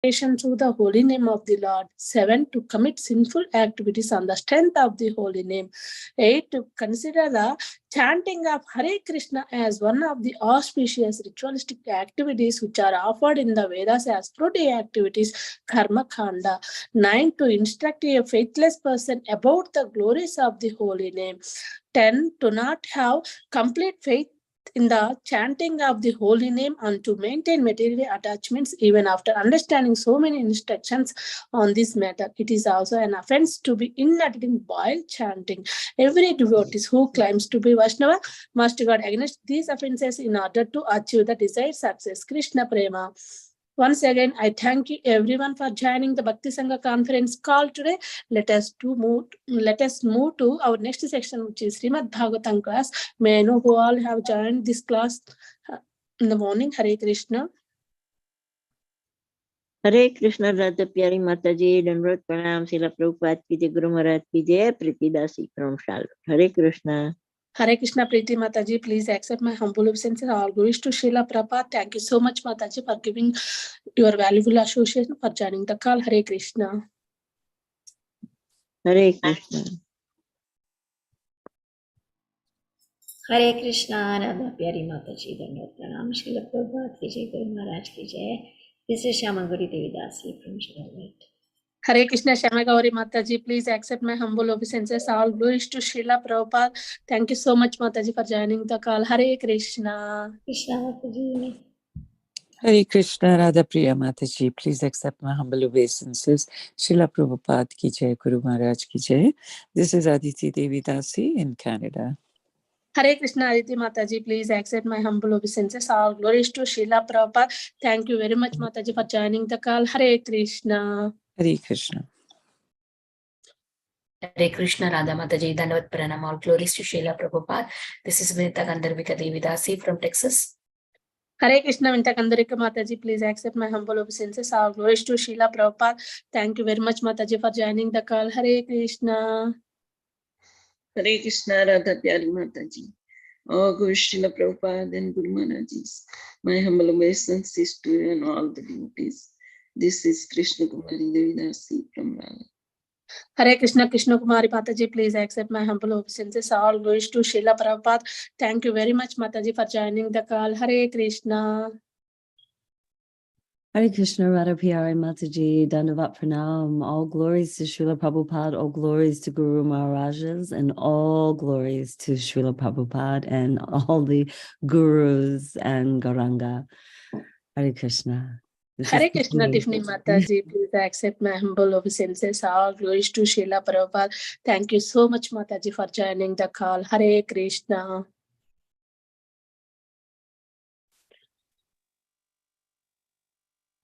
to the holy name of the Lord. 7. To commit sinful activities on the strength of the holy name. 8. To consider the chanting of Hare Krishna as one of the auspicious ritualistic activities which are offered in the Vedas as fruity activities, Karma Khanda. 9. To instruct a faithless person about the glories of the holy name. 10. To not have complete faith in the chanting of the holy name and to maintain material attachments even after understanding so many instructions on this matter. It is also an offense to be inattentive while chanting. Every devotee who claims to be Vaishnava must guard against these offenses in order to achieve the desired success. Krishna Prema. Once again, I thank you everyone for joining the Bhakti Sangha conference call today. Let us move to our next section, which is Srimad Bhagavatam class. May I know who all have joined this class in the morning? Hare Krishna. हरे कृष्ण राधा प्यारी माता जी, दंडवत प्रणाम। शिला प्रभुपाद की जय, गुरु महाराज की जय, प्रीतिदासी from Charlotte. Hare Krishna. Hare Krishna, Preeti Mataji, please accept my humble obeisances. All glories to Srila Prabhupada. Thank you so much, Mataji, for giving your valuable association for joining the call. Hare Krishna. हरे कृष्ण। हरे कृष्णा। राधा प्यारी माता जी, दंडवत प्रणाम। श्रील प्रभुपाद की जय, गुरु महाराज की जय। This is Shama Gauri Devidasi from Charlotte. Hare Krishna, Shama Gauri Mataji, please accept my humble obeisances. All glories to Srila Prabhupada. Thank you so much, Mataji, for joining the call. Hare Krishna. Krishna Mataji. Hare Krishna, Radha Priya Mataji, please accept my humble obeisances. Srila Prabhupada ki jai, Guru Maharaj ki jai. This is Aditi Devidasi in Canada. Hare Krishna, Aditi Mataji, please accept my humble obeisances. All glories to Srila Prabhupada. Thank you very much, Mataji, for joining the call. Hare Krishna. Hare Krishna. Hare Krishna, Radha Mataji, Dandavat Pranam, all glories to Srila Prabhupada. This is Vinita Gandharvika Devidasi from Texas. Hare Krishna, Vinita Gandharvika Mataji, please accept my humble obeisances. All glories to Srila Prabhupada. Thank you very much, Mataji, for joining the call. Hare Krishna. Hare Krishna, Radha Pyari Mataji. All Guru Srila Prabhupada and Guru Maharajis. My humble obeisances to you and all the devotees. This is Krishna Kumari Devidasi from Raleigh. Hare Krishna, Krishna Kumari Mataji, please accept my humble obeisances. All glories to Srila Prabhupada. Thank you very much, Mataji, for joining the call. Hare Krishna. Hare Krishna, Radha Pyari Mataji, Dandavat Pranam. All glories to Srila Prabhupada, all glories to Guru Maharajas, and all glories to Srila Prabhupada and all the gurus and Gauranga. Hare Krishna. Hare Krishna, Tiffany Mataji, please accept my humble obeisances. All glories to Srila Prabhupada. Thank you so much, Mataji, for joining the call. Hare Krishna.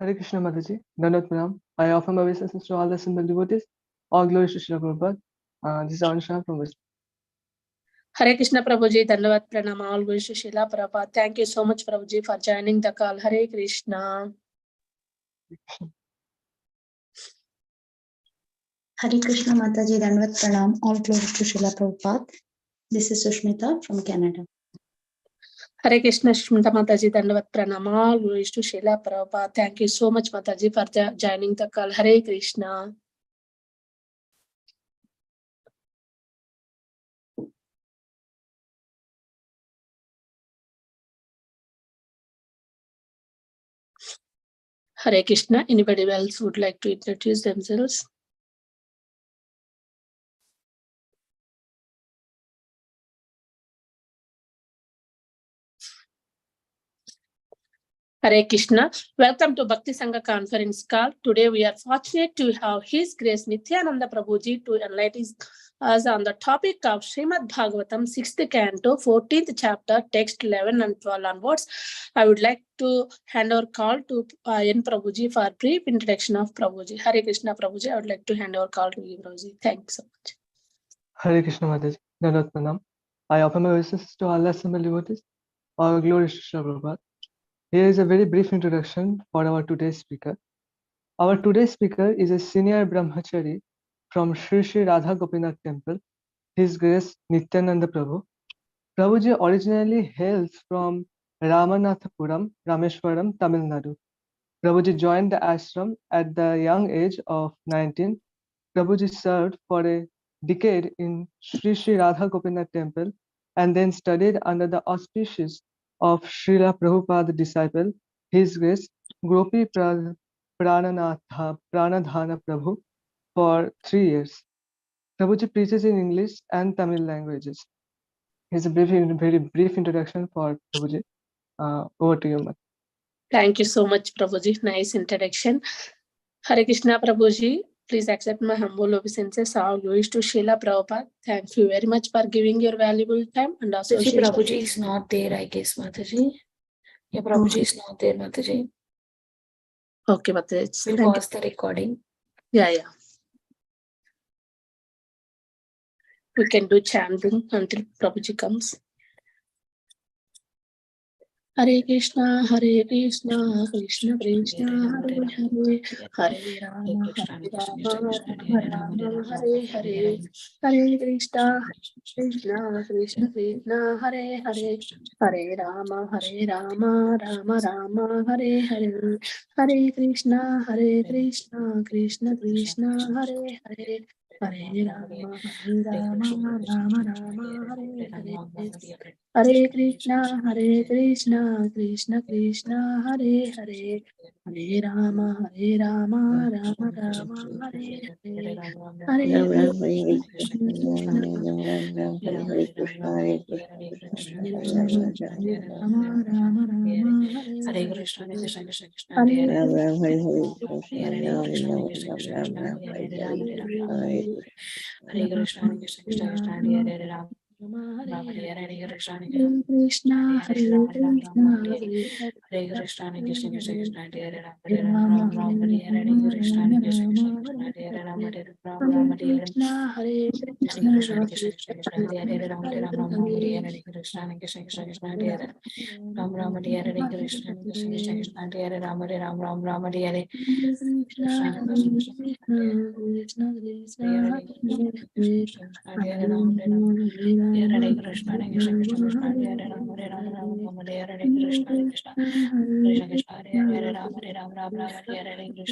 Hare Krishna Mataji, Dandavat Pranam. I offer my obeisances to all the assembled devotees. All glories to Srila Prabhupada. This is Ansha from West. Hare Krishna Prabhuji, Dandavat Pranam, all glories to Srila Prabhupada. Thank you so much, Prabhuji, for joining the call. Hare Krishna. Hare Krishna Mataji, Dandavat Pranam, all glories to Srila Prabhupada. This is Sushmita from Canada. Hare Krishna, Sushmita Mataji, Dandavat Pranam, all glories to Srila Prabhupada. Thank you so much, Mataji, for joining the call. Hare Krishna. Hare Krishna. Anybody else would like to introduce themselves? Hare Krishna. Welcome to Bhakti Sangha conference call. Today we are fortunate to have His Grace Nityananda Prabhuji to enlighten us on the topic of Srimad Bhagavatam, 6th canto, 14th chapter, text 11 and 12 onwards. I would like to hand over call to N. Prabhuji for brief introduction of Prabhuji. Hare Krishna Prabhuji, I would like to hand over call to you, Prabhuji. Thanks so much. Hare Krishna Mataji, Dandavat Pranam. I offer my obeisances to all the assembled devotees. All glories to Srila Prabhupada. Here is a very brief introduction for our today's speaker. Our today's speaker is a senior brahmachari from Sri Sri Radha Gopinath Temple, His Grace Nityananda Prabhu. Prabhuji originally hails from Ramanathapuram, Rameshwaram, Tamil Nadu. Prabhuji joined the ashram at the young age of 19. Prabhuji served for a decade in Sri Sri Radha Gopinath temple and then studied under the auspices of Srila Prabhupada disciple, His Grace Gopi Pranadhana Prabhu for 3 years. Prabhuji preaches in English and Tamil languages. Here's a very brief introduction for Prabhuji. Over to you, Mat. Thank you so much, Prabhuji. Nice introduction. Hare Krishna, Prabhuji. Please accept my humble obeisances. All glories to Srila Prabhupada. Thank you very much for giving your valuable time and association. Prabhuji is not there, I guess, Mataji. Yeah, Prabhuji is not there, Mataji. Okay, Mataji. We'll pause the recording. Yeah. We can do chanting until Prabhuji comes. Hare Krishna, Krishna Krishna, Hare Hare, Hare Rama, Hare Hare, Hare Krishna, Krishna Krishna, Hare Hare, Hare Rama, Rama Rama, Hare Hare, Hare Krishna, Krishna Krishna, Hare Hare, Hare Rama, Rama Rama, Hare Hare. Hare Krishna, Krishna Krishna, Hare Hare,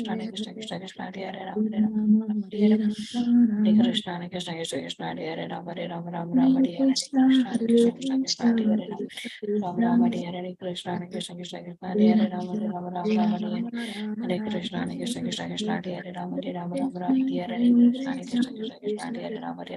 Hare Rama,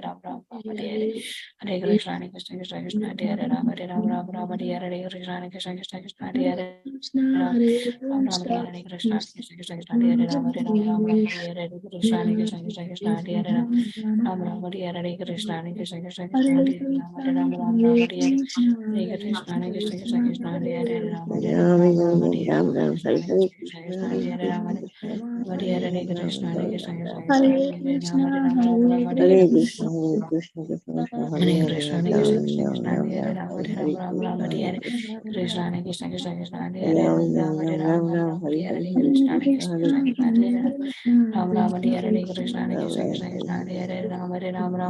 Rama Rama, Hare Hare, Hare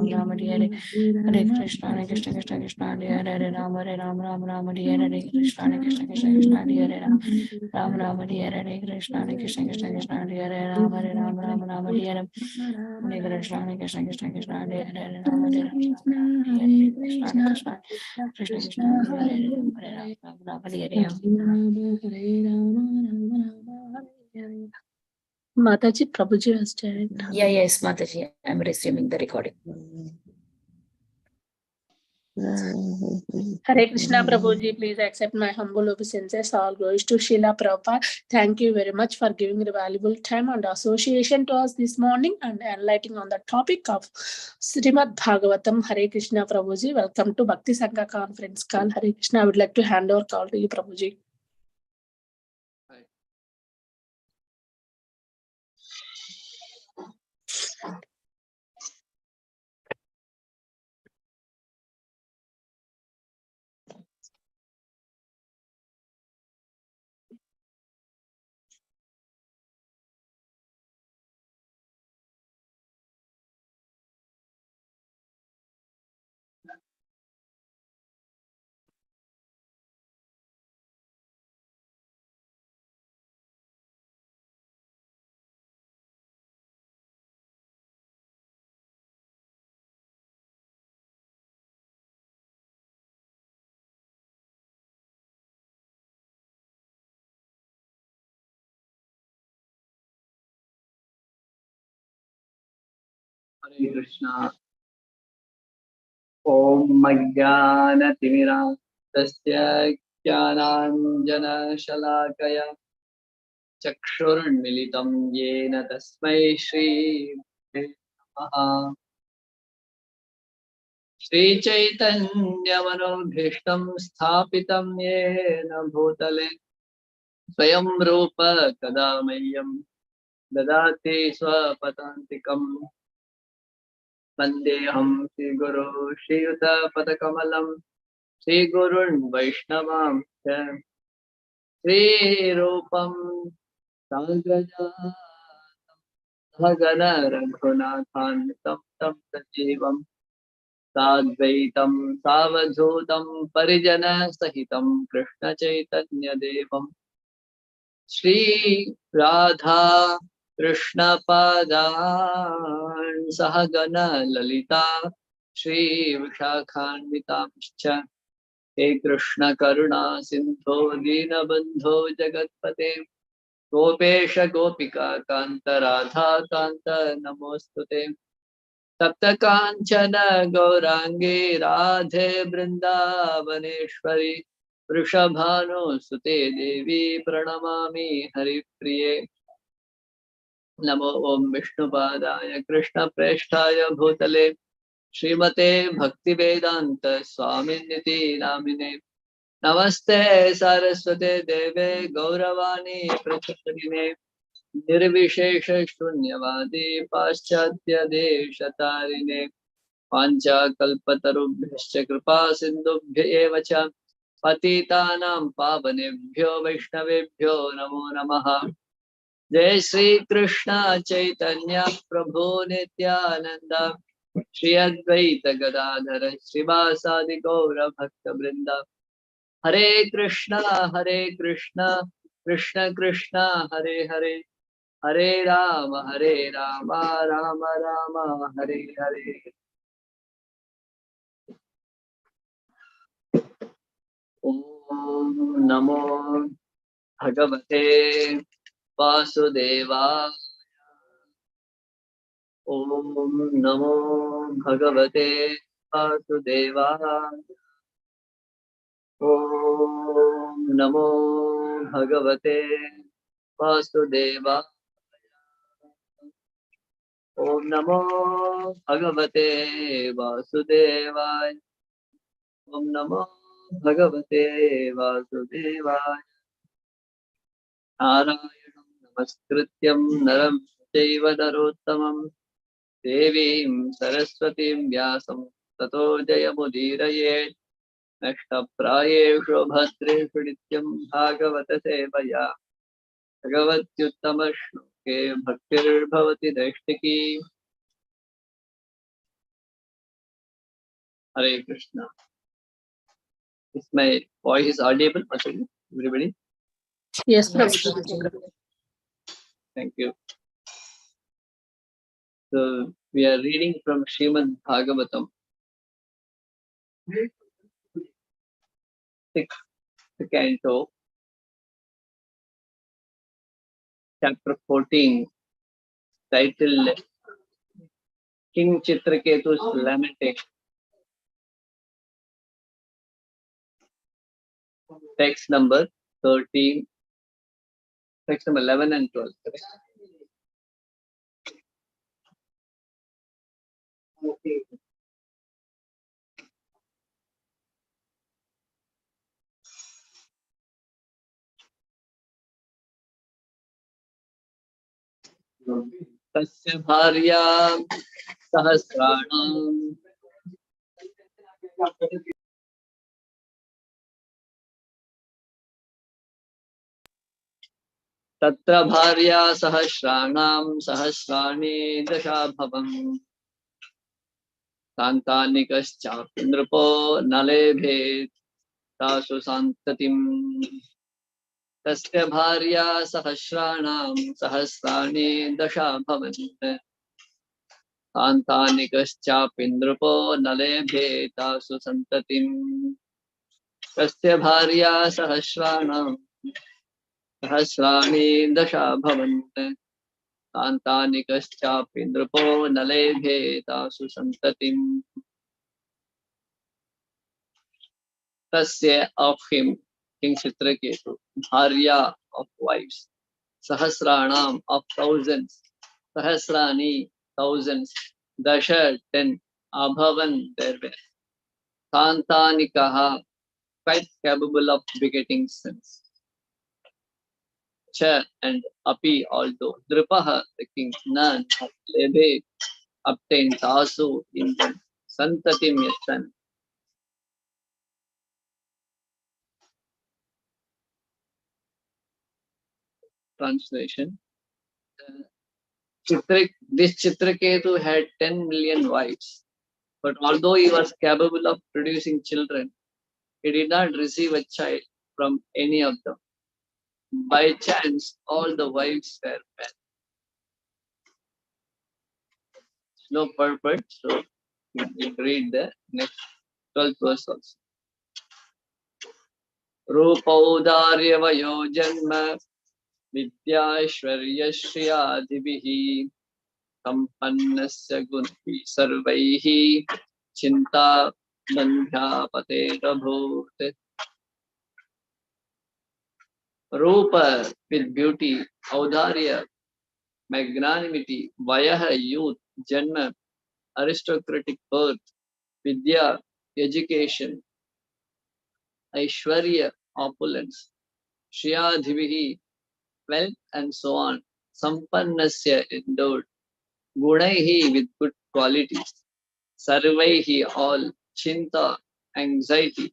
Krishna, Mataji, Prabhuji has joined. Yes, Mataji. I'm resuming the recording. Hare Krishna, Prabhuji, please accept my humble obeisances. All glories to Srila Prabhupada. Thank you very much for giving your valuable time and association to us this morning and enlightening on the topic of Srimad Bhagavatam. Hare Krishna, Prabhuji. Welcome to Bhakti Sangha conference call. Hare Krishna, I would like to hand over call to you, Prabhuji. Hare Krishna. Om Ajnanatimirandasya Jnananjana Shalakaya Chakshurunmilitam Yena Tasmai Shri Namaha. Shri Chaitanya Manobhishtam Sthapitam Yena Bhutale Swayam Rupa Kadamayyam Dadati Swapatantikam Vandeham Shri Guru Shri Yuta Padakamalam Shri Gurun Vaishnavam Shri Rupam Sagrajatam Bhagana Raghunathan Tam Tam Sajivam Sadvaitam Savadhutam Parijana Sahitam Krishna Chaitanya Devam Shri Radha Krishna Padan Sahagana Lalita Shri Vishakhanvitamscha He Krishna Karuna Sindho Dinabandho Jagatpate Gopesha Gopika Kanta Radha Kanta Namostute Tapta Kanchana Gaurangi Radhe Brindavaneshwari Vrishabhanu Sute Devi Pranamami Haripriye Namo Om Vishnupadaya Krishna Presthaya Bhutale Srimate Bhaktivedanta Swaminiti Namine Namaste Saraswate Deve Gauravani Pracharine Nirvishesha Shunyavadi Paschatya Deshatarine Pancha Kalpatarubhyascha Kripa Sindhubhya eva cha Patitanam Pavanebhyo Vaishnavebhyo Namo Namaha. Jai Shri Krishna Chaitanya Prabhu Nityananda Shri Advaita Gadadhara Srivasadi Gaura Bhakta Vrinda Hare Krishna Krishna Krishna Hare Hare Hare Rama Rama Rama Hare Hare. Om Namo Bhagavate Vasudevaya. Om Namo Bhagavate Vasudevaya. Om Namo Bhagavate Vasudevaya. Om Namo Bhagavate Vasudevaya. Om Namo Bhagavate Vasudevaya. Narayanam Namaskrityam Naram Chaiva Narottamam Devim Saraswatim Vyasam Tato Jayamudiraye Nashtaprayeshu Bhadreshu Nityam Bhagavata Sevaya Bhagavatyuttama Shloke Bhaktir Bhavati Dashtiki. Hare Krishna. Is my voice audible? Everybody? Yes, Yes, Prabhuji. Thank you. So we are reading from Srimad Bhagavatam, 6th canto, chapter 14, titled King Chitraketu's Lamentation. Text number 13, text number 11 and 12. Correct? Tasya bharya sahasranam tatra bharya sahasranam sahasrani dashabhavam Santanikas nripo nalebhet tasu santatim Tasya bharya sahasranam sahasrani dashabhavan Santanikas nalebhet tasu santatim Tasya bharya sahasranam Sahasrani dasha bhavant तान्तानिकश्चापि नृपो न लेभे तासु सन्ततिम् तस्य of him King Chitraketu Bharya of wives Sahasranam of thousands Sahasrani thousands Dasha 10 Abhavan there were Tantanikaha quite capable of begetting sons Cha and Api although Dripaha the king none of Lebe obtained Tasu in them Santatim Yatan translation this Chitraketu had 10 million wives, but although he was capable of producing children, he did not receive a child from any of them. By chance, all the wives were men. No purport, so you read the next 12th verse also. Rupaudarya janma Vidyashwaryashriyadhibihi Sampannasya gunhi sarvaihi Chinta bandhyapate rabhut Rupa with beauty, Audharya, magnanimity, Vayaha, youth, Janma, aristocratic birth, Vidya, education, Aishwarya, opulence, Shriyadhivihi, wealth, and so on. Sampannasya, endowed, Gunaihi, with good qualities, Sarvaihi, all, Chinta, anxiety,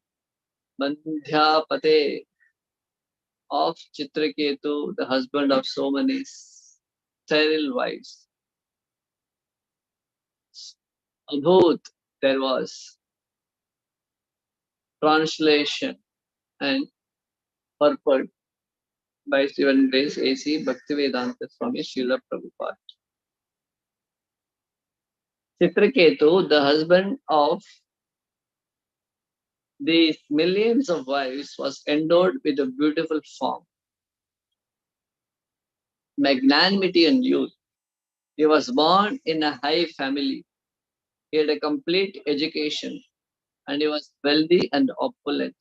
Bandhyapate, of Chitraketu, the husband of so many sterile wives. Abhut, there was translation and purport by Stephen Grace A.C. Bhaktivedanta Swami Srila Prabhupada. Chitraketu, the husband of these millions of wives, was endowed with a beautiful form, magnanimity and youth. He was born in a high family. He had a complete education and he was wealthy and opulent.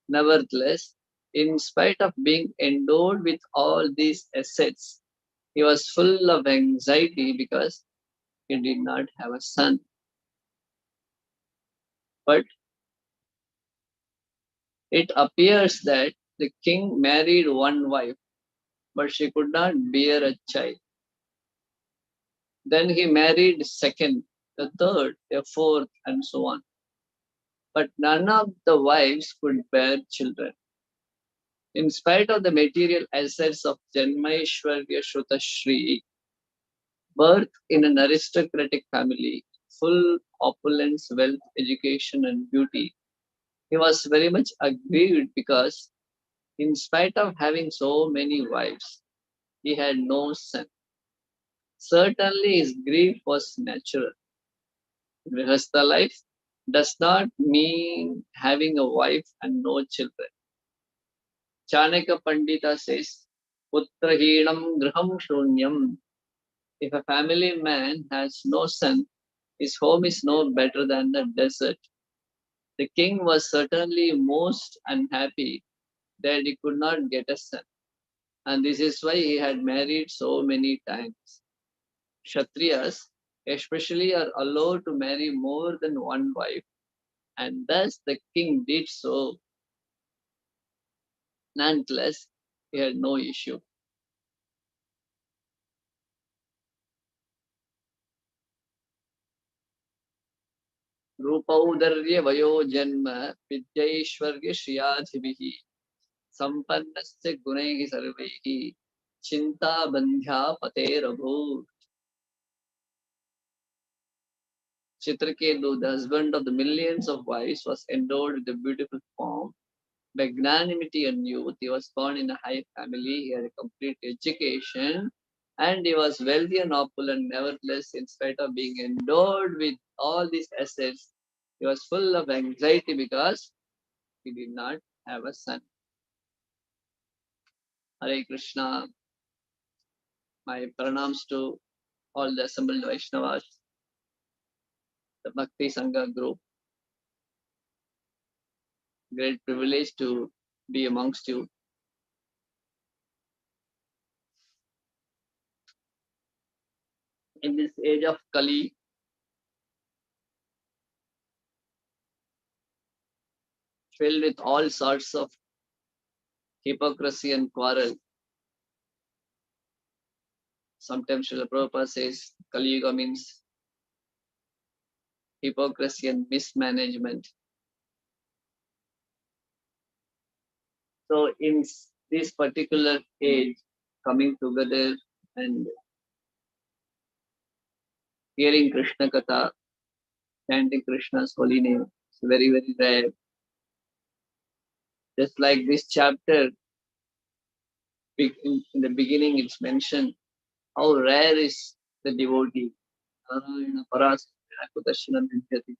Nevertheless, in spite of being endowed with all these assets, he was full of anxiety because he did not have a son. But it appears that the king married one wife, but she could not bear a child. Then he married a second, a third, a fourth, and so on. But none of the wives could bear children. In spite of the material assets of Janmaishwarya Shrutashri, birth in an aristocratic family, full opulence, wealth, education, and beauty, he was very much aggrieved because, in spite of having so many wives, he had no son. Certainly, his grief was natural. Grihastha life does not mean having a wife and no children. Chanakya Pandita says, Putrahinam griham shunyam. If a family man has no son, his home is no better than the desert. The king was certainly most unhappy that he could not get a son. And this is why he had married so many times. Kshatriyas especially are allowed to marry more than one wife, and thus the king did so. Nonetheless, he had no issue. Rupaudarya vayo janma vidyaishwarya shriyadhibihi sampannasya gunaihi sarvaihi chinta bandhya paterabhu. Chitraketu, the husband of the millions of wives, was endowed with a beautiful form, magnanimity and youth. He was born in a high family. He had a complete education and he was wealthy and opulent. Nevertheless, in spite of being endowed with all these assets, he was full of anxiety because he did not have a son. Hare Krishna. My pranams to all the assembled Vaishnavas, the Bhakti Sangha group. Great privilege to be amongst you. In this age of Kali, filled with all sorts of hypocrisy and quarrel. Sometimes Srila Prabhupada says Kali Yuga means hypocrisy and mismanagement. So in this particular age, coming together and hearing Krishna Katha, chanting Krishna's holy name, it's very, very rare. Just like this chapter, in the beginning it's mentioned how rare is the devotee. Narayana Parasya Kudarshanam Vidyati.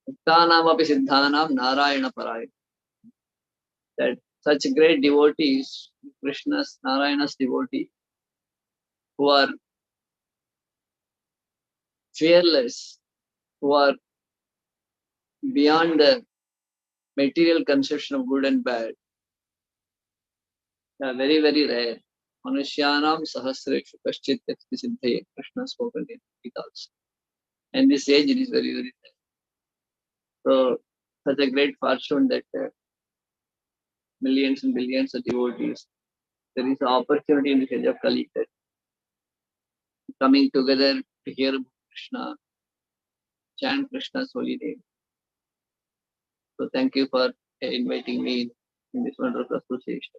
Muktanam api siddhanam Narayana Paraya. That such great devotees, Krishna's, Narayana's devotee, who are fearless, who are beyond the material conception of good and bad, they are very, very rare. Manushyanam sahasreshu kaschit yakti siddhaye. Krishna spoken in Gita also. And this age it is very, very rare. So, such a great fortune that millions and billions of devotees, there is an opportunity in the age of Kali that coming together to hear Krishna, chant Krishna's holy name. So thank you for inviting me in this wonderful association.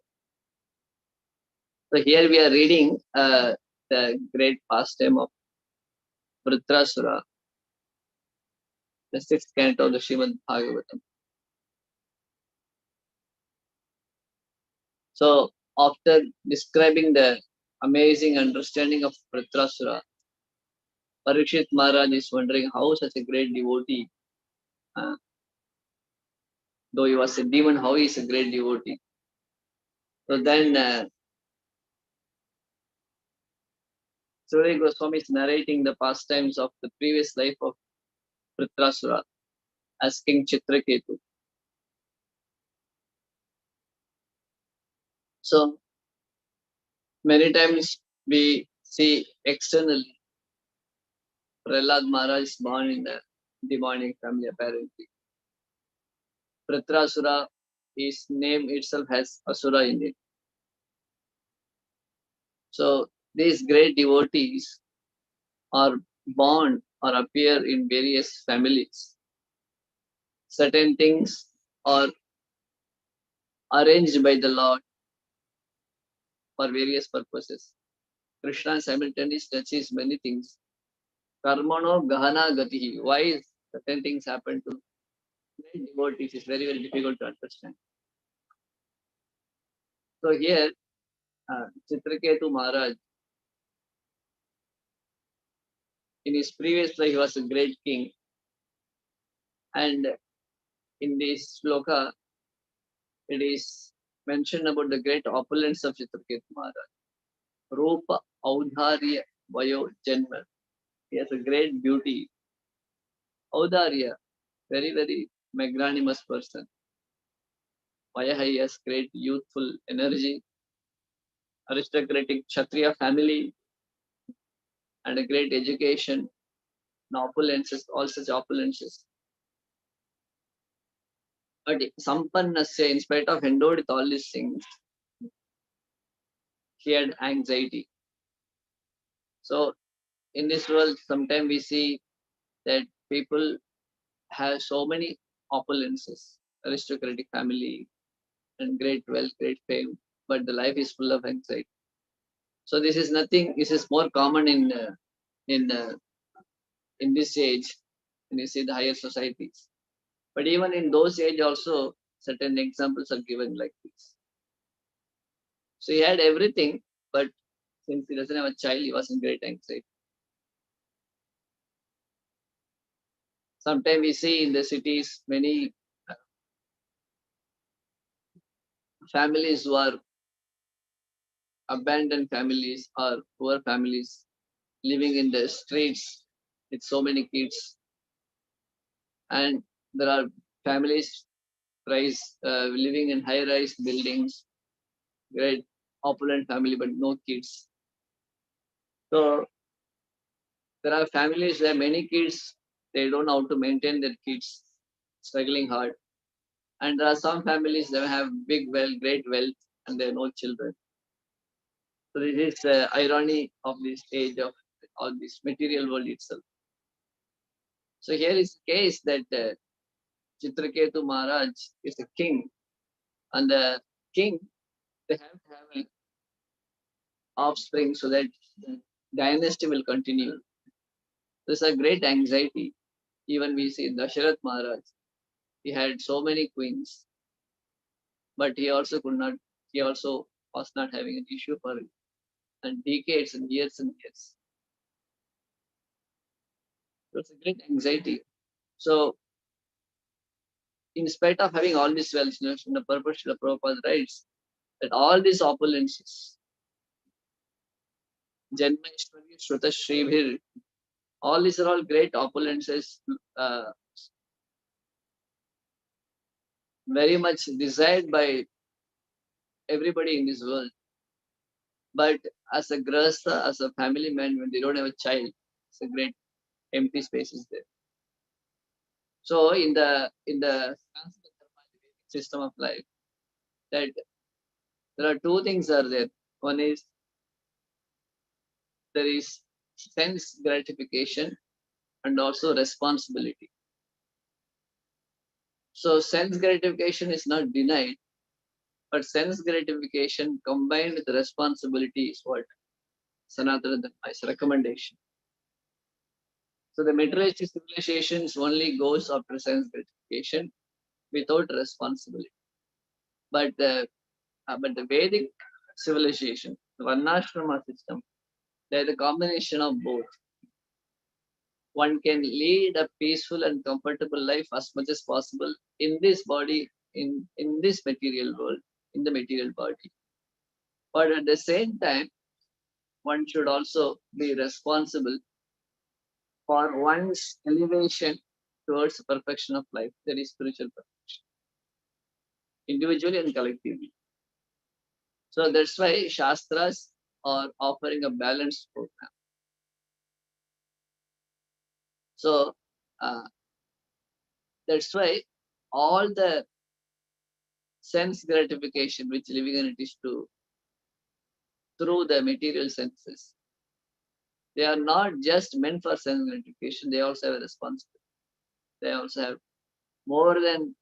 So here we are reading the great pastime of Vritrasura, the sixth canto of the Srimad Bhagavatam. So after describing the amazing understanding of Vritrasura, Parikshit Maharaj is wondering how such a great devotee, though he was a demon, how he is a great devotee. So then Surya Goswami is narrating the pastimes of the previous life of Vritrasura as King Chitraketu. So many times we see externally Prahlad Maharaj is born in a demonic family apparently. Vritrasura, his name itself has Asura in it. So these great devotees are born or appear in various families. Certain things are arranged by the Lord for various purposes. Krishna simultaneously touches many things. Karmano Gahana Gatihi. Why certain things happen to great devotees is very, very difficult to understand. So here, Chitraketu Maharaj, in his previous life, he was a great king. And in this sloka, it is mentioned about the great opulence of Chitraketu Maharaj. Rupa Audharya Vayo Janma. He has a great beauty. Audharya, very, very magnanimous person. Vayaha, he has great youthful energy, aristocratic Kshatriya family, and a great education, and opulences, all such opulences. But Sampannasya, in spite of endowed with all these things, he had anxiety. So in this world, sometimes we see that people have so many opulences, aristocratic family, and great wealth, great fame, but the life is full of anxiety. So this is nothing. This is more common in this age, when you see the higher societies. But even in those age also, certain examples are given like this. So he had everything, but since he doesn't have a child, he was in great anxiety. Sometimes we see in the cities many families who are abandoned families or poor families living in the streets with so many kids, and there are families living in high-rise buildings, great opulent family but no kids. So there are families where many kids, they don't know how to maintain their kids, struggling hard. And there are some families that have big wealth, great wealth, and they have no children. So this is the irony of this age of all this material world itself. So here is the case that Chitraketu Maharaj is a king, and the king, they have to have an offspring so that the dynasty will continue. There's a great anxiety. Even we see Dasharath Maharaj, he had so many queens, but he also was not having an issue for it. And decades and years and years. It's a great anxiety. So, in spite of having all this wealth, the purpose of Prabhupada writes that all these opulences, Janmaishwarya, Shruta, Shribhir, all these are all great opulences, very much desired by everybody in this world. But as a grahastha, as a family man, when they don't have a child, it's a great empty spaces there. So in the system of life, that there are two things are there. One is there is sense gratification and also responsibility. So sense gratification is not denied, but sense gratification combined with responsibility is what Sanatana Dharma's recommendation. So the materialistic civilizations only goes after sense gratification without responsibility. But the Vedic civilization, the Varnashrama system, they're the combination of both. One can lead a peaceful and comfortable life as much as possible in this body, in this material world, in the material body. But at the same time, one should also be responsible for one's elevation towards the perfection of life, that is spiritual perfection, individually and collectively. So that's why Shastras are offering a balanced program. So that's why all the sense gratification which living entities do through the material senses, they are not just meant for sense gratification, they also have a responsibility. They also have more than,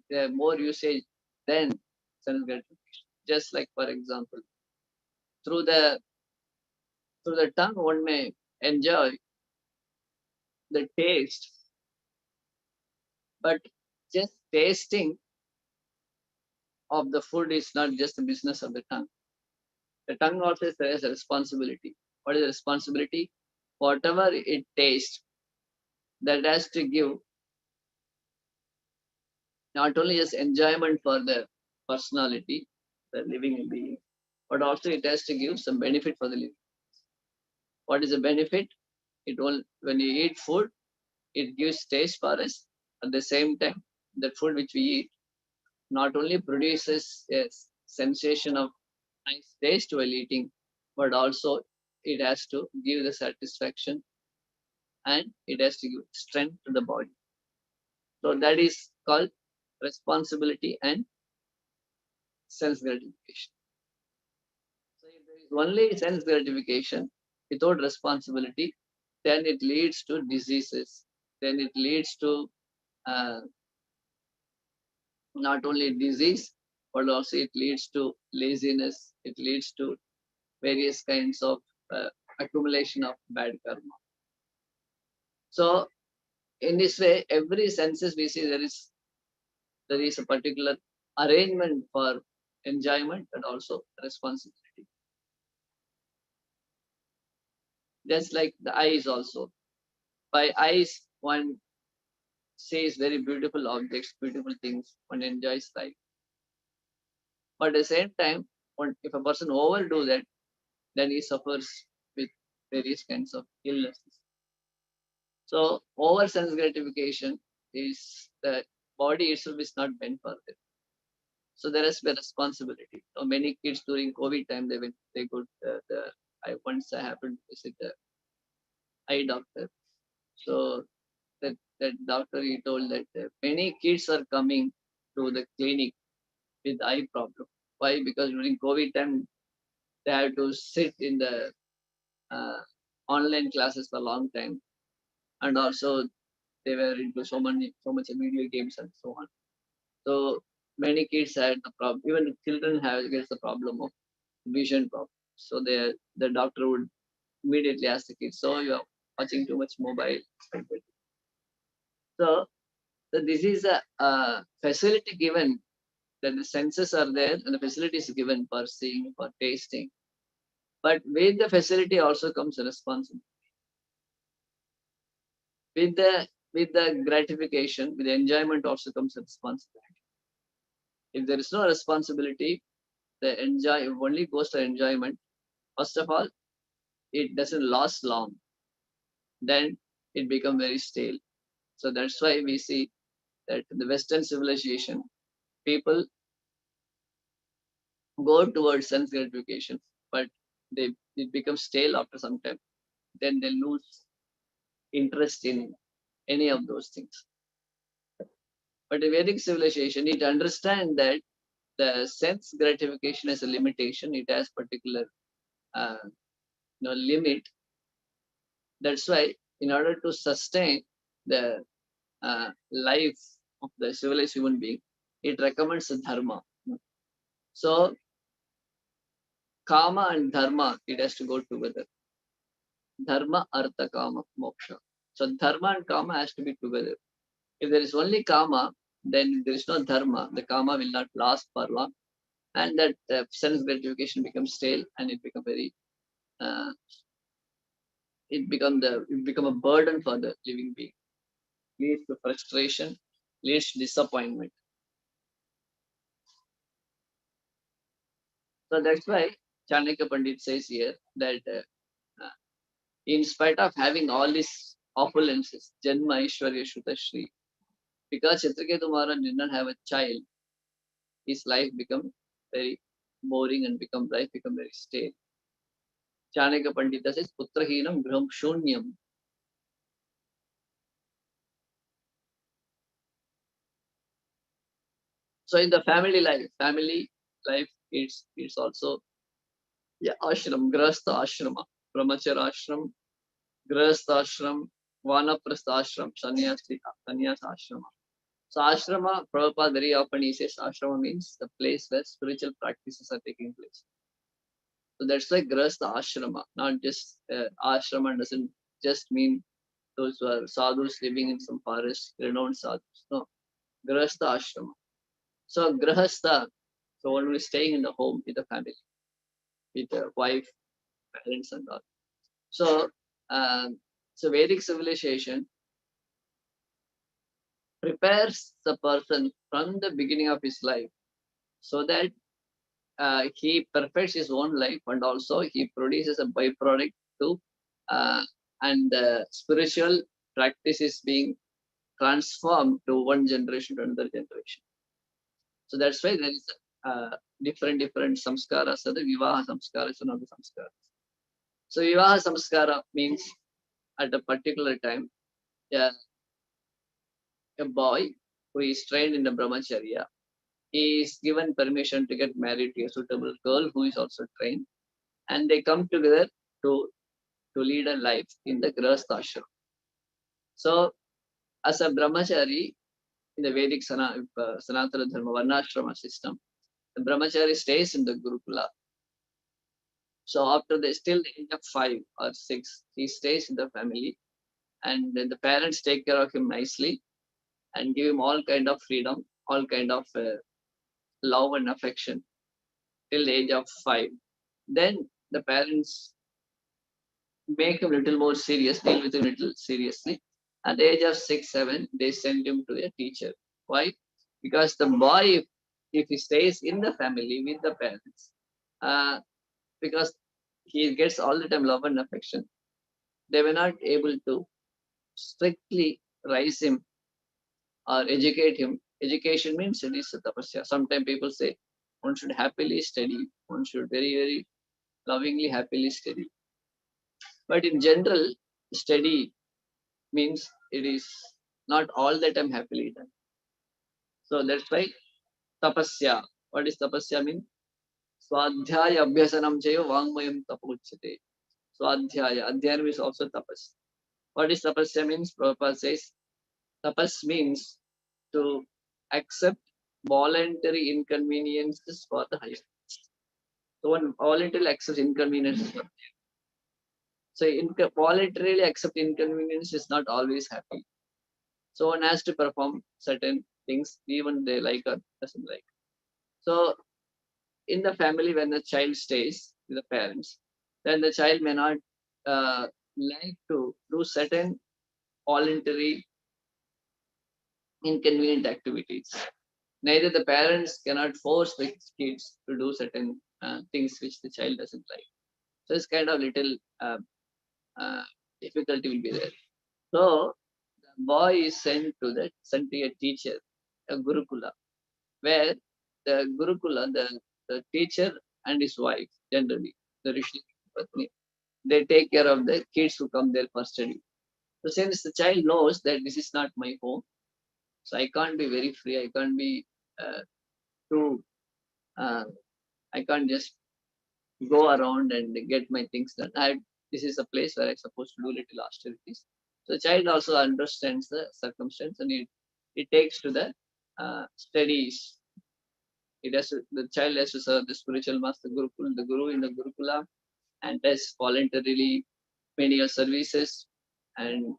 they have more usage than sense gratification. Just like, for example, through the tongue one may enjoy the taste, but just tasting of the food is not just the business of the tongue. The tongue also has a responsibility. What is the responsibility? Whatever it tastes, that has to give not only just enjoyment for the personality, the living being, but also it has to give some benefit for the living. What is the benefit? When you eat food, it gives taste for us. At the same time, the food which we eat not only produces a sensation of nice taste while eating, but also it has to give the satisfaction and it has to give strength to the body. So that is called responsibility and sense gratification. So if there is only sense gratification without responsibility, then it leads to diseases. Then it leads to not only disease, but also it leads to laziness. It leads to various kinds of accumulation of bad karma. So in this way, every senses we see there is a particular arrangement for enjoyment and also responsibility. Just like the eyes also. By eyes, one sees very beautiful objects, beautiful things, one enjoys life. But at the same time, if a person overdo that, then he suffers with various kinds of illnesses. So over sense gratification is the body itself is not meant for it. So there has been responsibility. So many kids during COVID time they go I happened to visit the eye doctor. So that doctor he told that many kids are coming to the clinic with eye problem. Why? Because during COVID time they have to sit in the uh, online classes for a long time, and also they were into so much video games and so on. So many kids had the problem. Even children gets the problem of vision problem. So the doctor would immediately ask the kids, so you are watching too much mobile. So this is a facility given, that the senses are there and the facility is given for seeing, for tasting. But with the facility also comes a responsibility. With the gratification, with the enjoyment also comes a responsibility. If there is no responsibility, the only goes to enjoyment. First of all, it doesn't last long. Then it becomes very stale. So that's why we see that in the Western civilization, people go towards sense gratification, but it becomes stale after some time. Then they lose interest in any of those things. But the Vedic civilization, it understands that the sense gratification has a limitation. It has particular limit. That's why, in order to sustain the life of the civilized human being, it recommends dharma. So, kama and dharma, it has to go together. Dharma, artha, kama, moksha. So, dharma and kama has to be together. If there is only kama, then there is no dharma. The kama will not last for long, and that sense gratification becomes stale, and it becomes very it become a burden for the living being. Leads to frustration, leads to disappointment. So that's why Chanakya Pandit says here that in spite of having all these opulences, Janma, Aishwarya, Shuta, Shri, because Chitraketu Maharaj did not have a child, his life become very boring and life become very stale. Chanakya Pandita says, Putrahinam Graham Shunyam. So in the family life, it's also ashram, grahastha ashrama, brahmacharya ashram, grahastha ashram, vanaprastha ashram, sannyas ashrama. So ashrama, Prabhupada very often he says ashrama means the place where spiritual practices are taking place. So that's why grahastha ashrama, not just ashrama doesn't just mean those who are sadhus living in some forest, renowned sadhus. No, grahastha ashrama. So grahastha, so one who is staying in the home with the family, with the wife, parents and all. So, so Vedic civilization prepares the person from the beginning of his life so that he perfects his own life, and also he produces a byproduct too, and the spiritual practice is being transformed to one generation to another generation. So that's why there is different samskaras. So the Vivaha samskara is one of the samskaras. So Vivaha samskara means at a particular time, a boy who is trained in the brahmacharya, he is given permission to get married to a suitable girl who is also trained, and they come together to lead a life in the grahastha ashram. So as a brahmachari in the Vedic Sanatana Dharma Varnashrama system, the brahmachari stays in the Gurukula. So after till the age of 5 or 6, he stays in the family, and then the parents take care of him nicely and give him all kind of freedom, all kind of love and affection till the age of 5. Then the parents make him a little more serious, deal with him a little seriously. At the age of 6, 7, they send him to a teacher. Why? Because the boy, if he stays in the family with the parents, because he gets all the time love and affection. They were not able to strictly raise him or educate him. Education means studies tapasya. Sometimes people say one should happily study, one should very, very lovingly, happily study. But in general, study means it is not all the time happily done. So that's why tapasya. What is tapasya mean? Swadhyaya abhyasanam chaiva vangmayam tapochyate. Swadhyaya. Adhyayana is also tapas. What is tapasya means? Prabhupada says tapas means to accept voluntary inconveniences for the higher. So one voluntarily accepts inconveniences. So voluntarily accept inconvenience is not always happy. So one has to perform certain things even they like or doesn't like. So in the family, when the child stays with the parents, then the child may not like to do certain voluntary inconvenient activities. Neither the parents cannot force the kids to do certain things which the child doesn't like. So it's kind of little difficulty will be there. So the boy is sent to a teacher, a Gurukula, where the Gurukula, the teacher and his wife, generally, the Rishi Patni, they take care of the kids who come there for study. So since the child knows that this is not my home, so I can't be very free, I can't be too, I can't just go around and get my things done. This is a place where I'm supposed to do little austerities. So the child also understands the circumstance and it takes to the studies. The child has to serve the spiritual master Gurukul, the Guru in the Gurukula, and does voluntarily menial services, and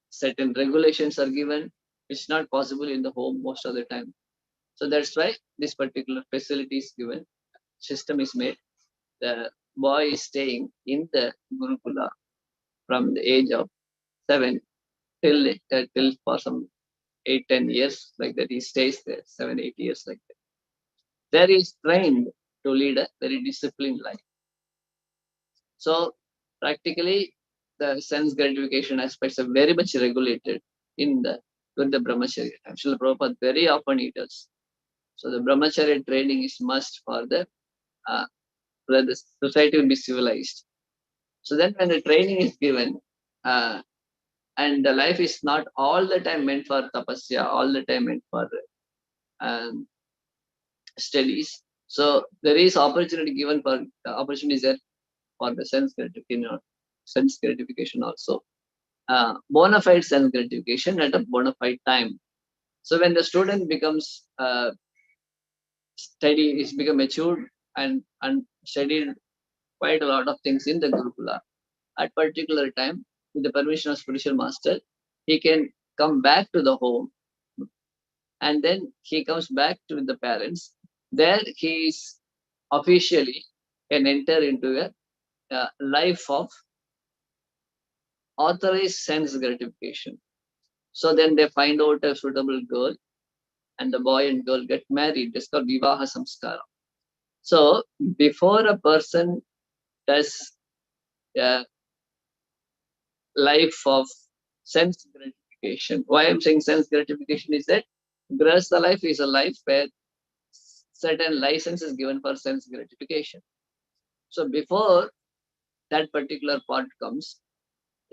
certain regulations are given. It's not possible in the home most of the time. So that's why this particular facility is given, system is made. The boy is staying in the Gurukula from the age of 7 till for some 8-10 years, like that. He stays there 7-8 years like that. There he is trained to lead a very disciplined life. So practically the sense gratification aspects are very much regulated with the brahmacharya. Actually, Prabhupada very often he does. So the brahmacharya training is must for the society will be civilized. So then when the training is given, and the life is not all the time meant for tapasya, all the time meant for studies. So there is opportunity given for opportunities there for the sense gratification also. Bona fide sense gratification at a bona fide time. So when the student becomes steady, is become matured and studied quite a lot of things in the Gurukula, at particular time, with the permission of spiritual master, he can come back to the home, and then he comes back to the parents. There he is officially can enter into a life of authorized sense gratification. So then they find out a suitable girl, and the boy and girl get married. It's called Vivaha Samskara. So before a person does a life of sense gratification, why I'm saying sense gratification is that Grahastha life is a life where certain license is given for sense gratification. So before that particular part comes,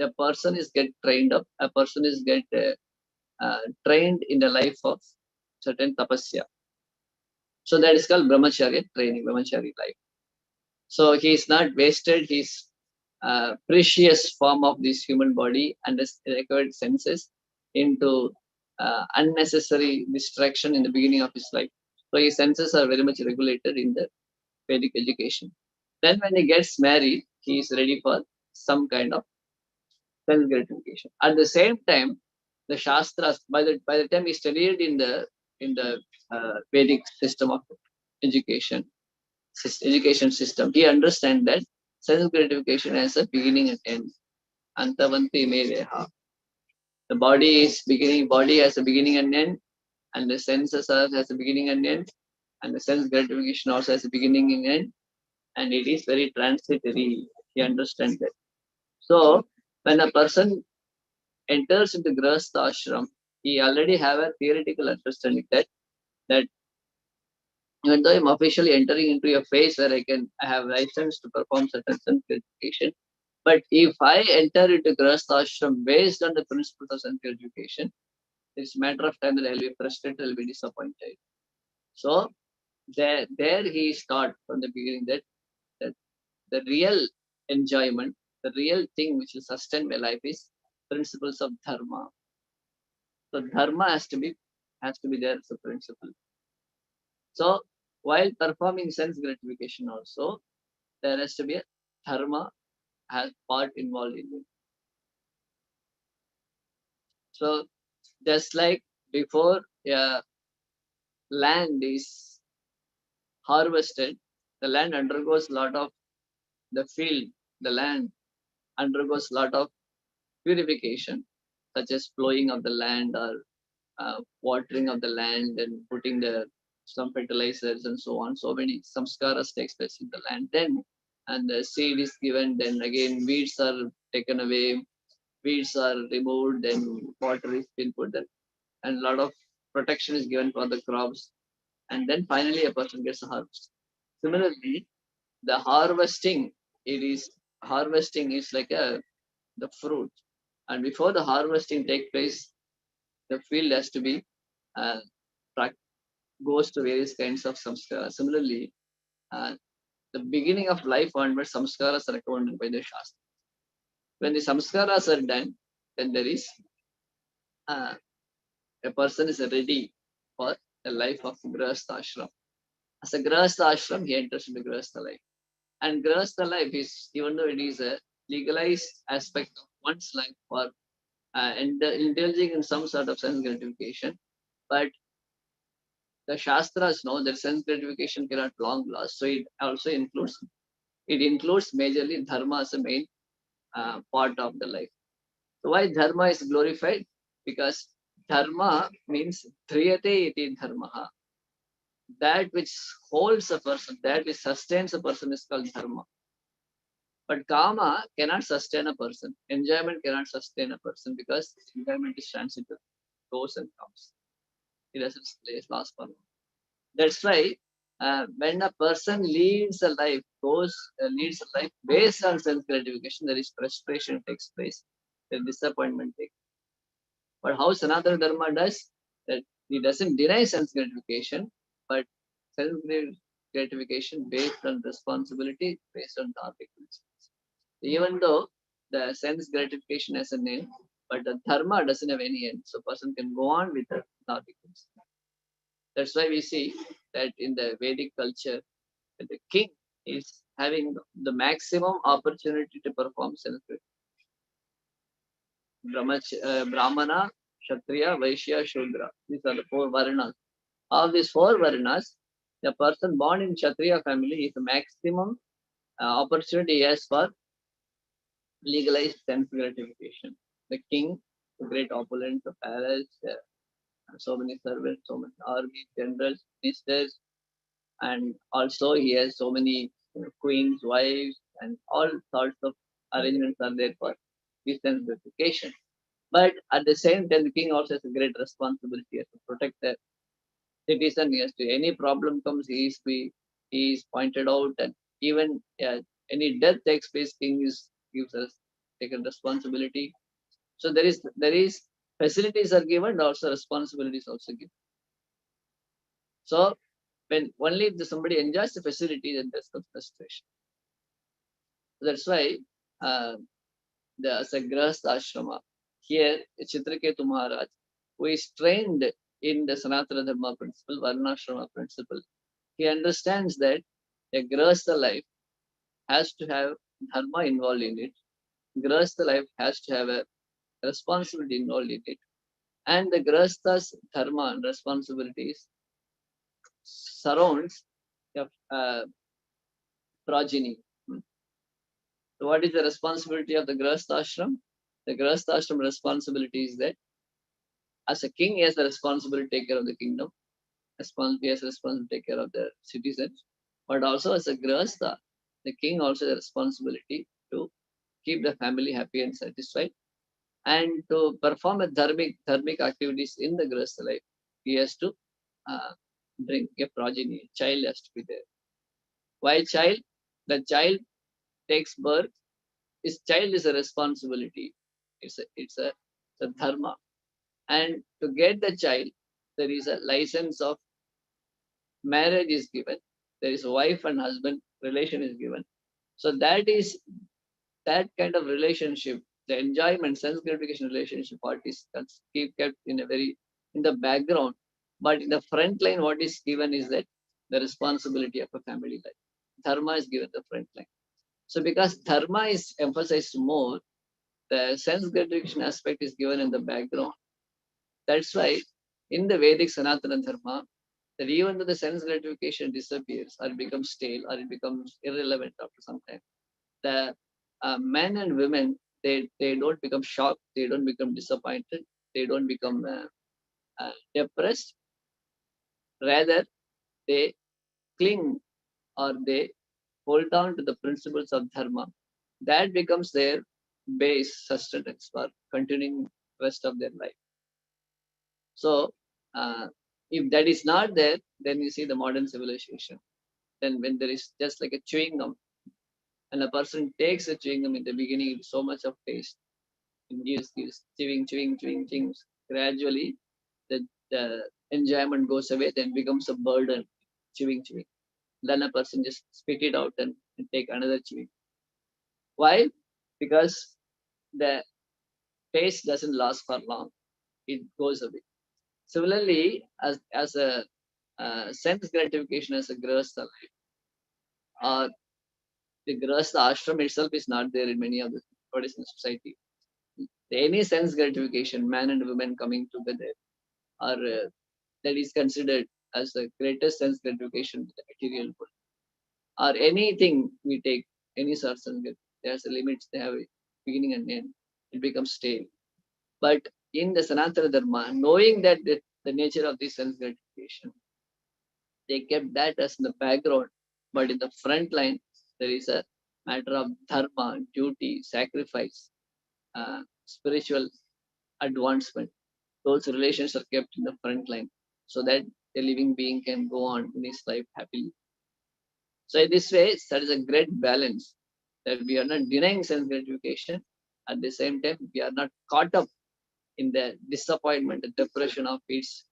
a person is get trained up, a person is get trained in the life of certain tapasya. So that is called brahmacharya training, brahmachari life. So he is not wasted his precious form of this human body and the required senses into unnecessary distraction in the beginning of his life. So his senses are very much regulated in the Vedic education. Then when he gets married, he is ready for some kind of sense gratification. At the same time, the Shastras, by the time he studied in the Vedic system of education system, he understands that sense gratification has a beginning and end. Antavanti me veha. The body has a beginning and end, and the senses has a beginning and end, and the sense gratification also has a beginning and end. and it is very transitory. He understands that. So when a person enters into Grahastha ashram, he already have a theoretical understanding that even though I'm officially entering into a phase where I have license to perform certain self-education, but if I enter into Grahastha ashram based on the principles of self-education, it's a matter of time that I'll be frustrated, I'll be disappointed. So there he start from the beginning that the real enjoyment, the real thing which will sustain my life is principles of dharma. So dharma has to be there as a principle. So while performing sense gratification also, there has to be a dharma has part involved in it. So just like before land is harvested, the land undergoes a lot of the field, the land undergoes a lot of purification, such as plowing of the land or watering of the land and putting some fertilizers and so on. So many samskaras takes place in the land. Then and the seed is given. Then again weeds are taken away, weeds are removed. Then water is been put there, and a lot of protection is given for the crops. And then finally a person gets a harvest. Similarly, the harvesting is like the fruit, and before the harvesting take place, the field has to be uh, goes to various kinds of samskaras. Similarly, uh, the beginning of life onwards, samskaras are recommended by the Shastra. When the samskaras are done, then there is uh, a person is ready for the life of Grahastha ashram. As a Grahastha ashram, he enters into Grahastha life. And Grahastha life is, even though it is a legalized aspect of one's life for indulging in some sort of sense gratification, but the Shastras know that sense gratification cannot long last. So it also includes majorly dharma as a main part of the life. So why dharma is glorified? Because dharma means dhriyate iti dharma. That which holds a person, that which sustains a person is called dharma. But kama cannot sustain a person. Enjoyment cannot sustain a person because enjoyment is transitive, goes and comes. It doesn't last for long. That's why when a person leads a life based on self gratification, there is frustration takes place, then disappointment takes. But how Sanatana Dharma does that, he doesn't deny sense gratification, but self gratification based on responsibility, based on dharmic principles. Even though the sense gratification has an end, but the dharma doesn't have any end, so person can go on with the dharmic principles. That's why we see that in the Vedic culture, the king is having the maximum opportunity to perform self-gratification. Brahmana, Kshatriya, Vaishya, Shudra. These are the four Varnas. Of these four Varnas, the person born in Kshatriya family is the maximum opportunity he has for legalized sense gratification. The king, the great opulent, the palace, so many servants, so many army, generals, ministers, and also he has so many queens, wives, and all sorts of arrangements are there for his sense gratification. But at the same time, the king also has a great responsibility to protect the citizen. He has to, any problem comes, he is pointed out, and even any death takes place, king gives us taken responsibility. So there is facilities are given, also responsibilities also given. So when only if somebody enjoys the facility, then there's no frustration. That's why as a Grahastha ashrama, here Chitraketu Maharaj, who is trained in the Sanatana Dharma principle, Varnashrama principle, he understands that a Grahastha life has to have dharma involved in it. Grahastha life has to have a responsibility involved in it. And the Grahastha's dharma and responsibilities surrounds the progeny. So what is the responsibility of the Grahastha ashram? The Grahastha ashram responsibility is that as a king, he has the responsibility to take care of the kingdom. He has the responsibility to take care of the citizens. But also as a Grahastha, the king also has a responsibility to keep the family happy and satisfied, and to perform a dharmic activities in the Grihastha life. He has to bring a progeny. Child has to be there. Why child? The child takes birth. His child is a responsibility. It's a dharma. And to get the child, there is a license of marriage is given. There is a wife and husband relation is given. So that kind of relationship, the enjoyment, sense gratification relationship, what is kept in the background. But in the front line, what is given is that the responsibility of a family life. Dharma is given the front line. So because dharma is emphasized more, the sense gratification aspect is given in the background. That's why in the Vedic Sanatana Dharma, that even though the sense gratification disappears or becomes stale or it becomes irrelevant after some time, the men and women, they don't become shocked, they don't become disappointed, they don't become depressed. Rather, they cling or they hold on to the principles of dharma. That becomes their base sustenance for continuing rest of their life. So, if that is not there, then you see the modern civilization. Then when there is just like a chewing gum, and a person takes a chewing gum in the beginning, it's so much of taste, and gives chewing. Gradually, the enjoyment goes away, then becomes a burden, chewing. Then a person just spit it out and take another chewing. Why? Because the taste doesn't last for long. It goes away. Similarly, as a sense gratification as a grihastha life, or the grihastha ashram itself is not there in many of the Buddhist society. Any sense gratification, man and woman coming together, or that is considered as the greatest sense gratification in the material world. Or anything we take, any source and get, there's a limit, they have a beginning and end. It becomes stale. But in the Sanatana Dharma, knowing that the nature of this sense gratification, they kept that as in the background. But in the front line, there is a matter of dharma, duty, sacrifice, spiritual advancement. Those relations are kept in the front line so that a living being can go on in his life happily. So in this way, that is a great balance, that we are not denying sense gratification. At the same time, we are not caught up in the disappointment, the depression of its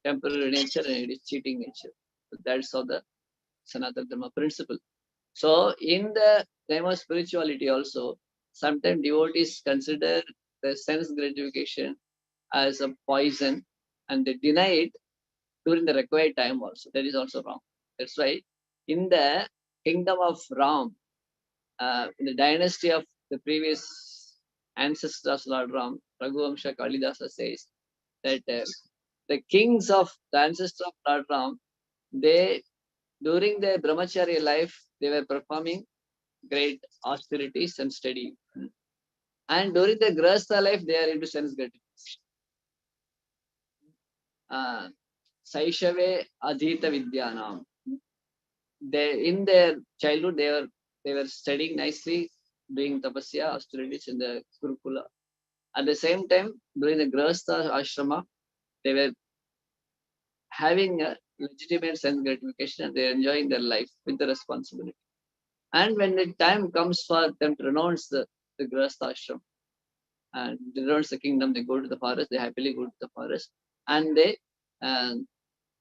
temporary nature and its cheating nature. So that's how the Sanatana Dharma principle. So in the name of spirituality also, sometimes devotees consider the sense gratification as a poison and they deny it during the required time also. That is also wrong. That's why in the kingdom of Ram, in the dynasty of the previous ancestors, Lord Ram, Raghuvamsha Kalidasa says that the kings of the ancestors of Lord Ram, they, during their brahmacharya life, they were performing great austerities and study. And during the grihastha life, they are into sense gratification. Saishave Adhita Vidyanam. They, in their childhood, they were studying nicely, doing tapasya, austerities in the Gurukula. At the same time, during the Grihastha ashrama, they were having a legitimate sense gratification and they are enjoying their life with the responsibility. And when the time comes for them to renounce the Grihastha ashram and renounce the kingdom, they go to the forest, they happily go to the forest, and they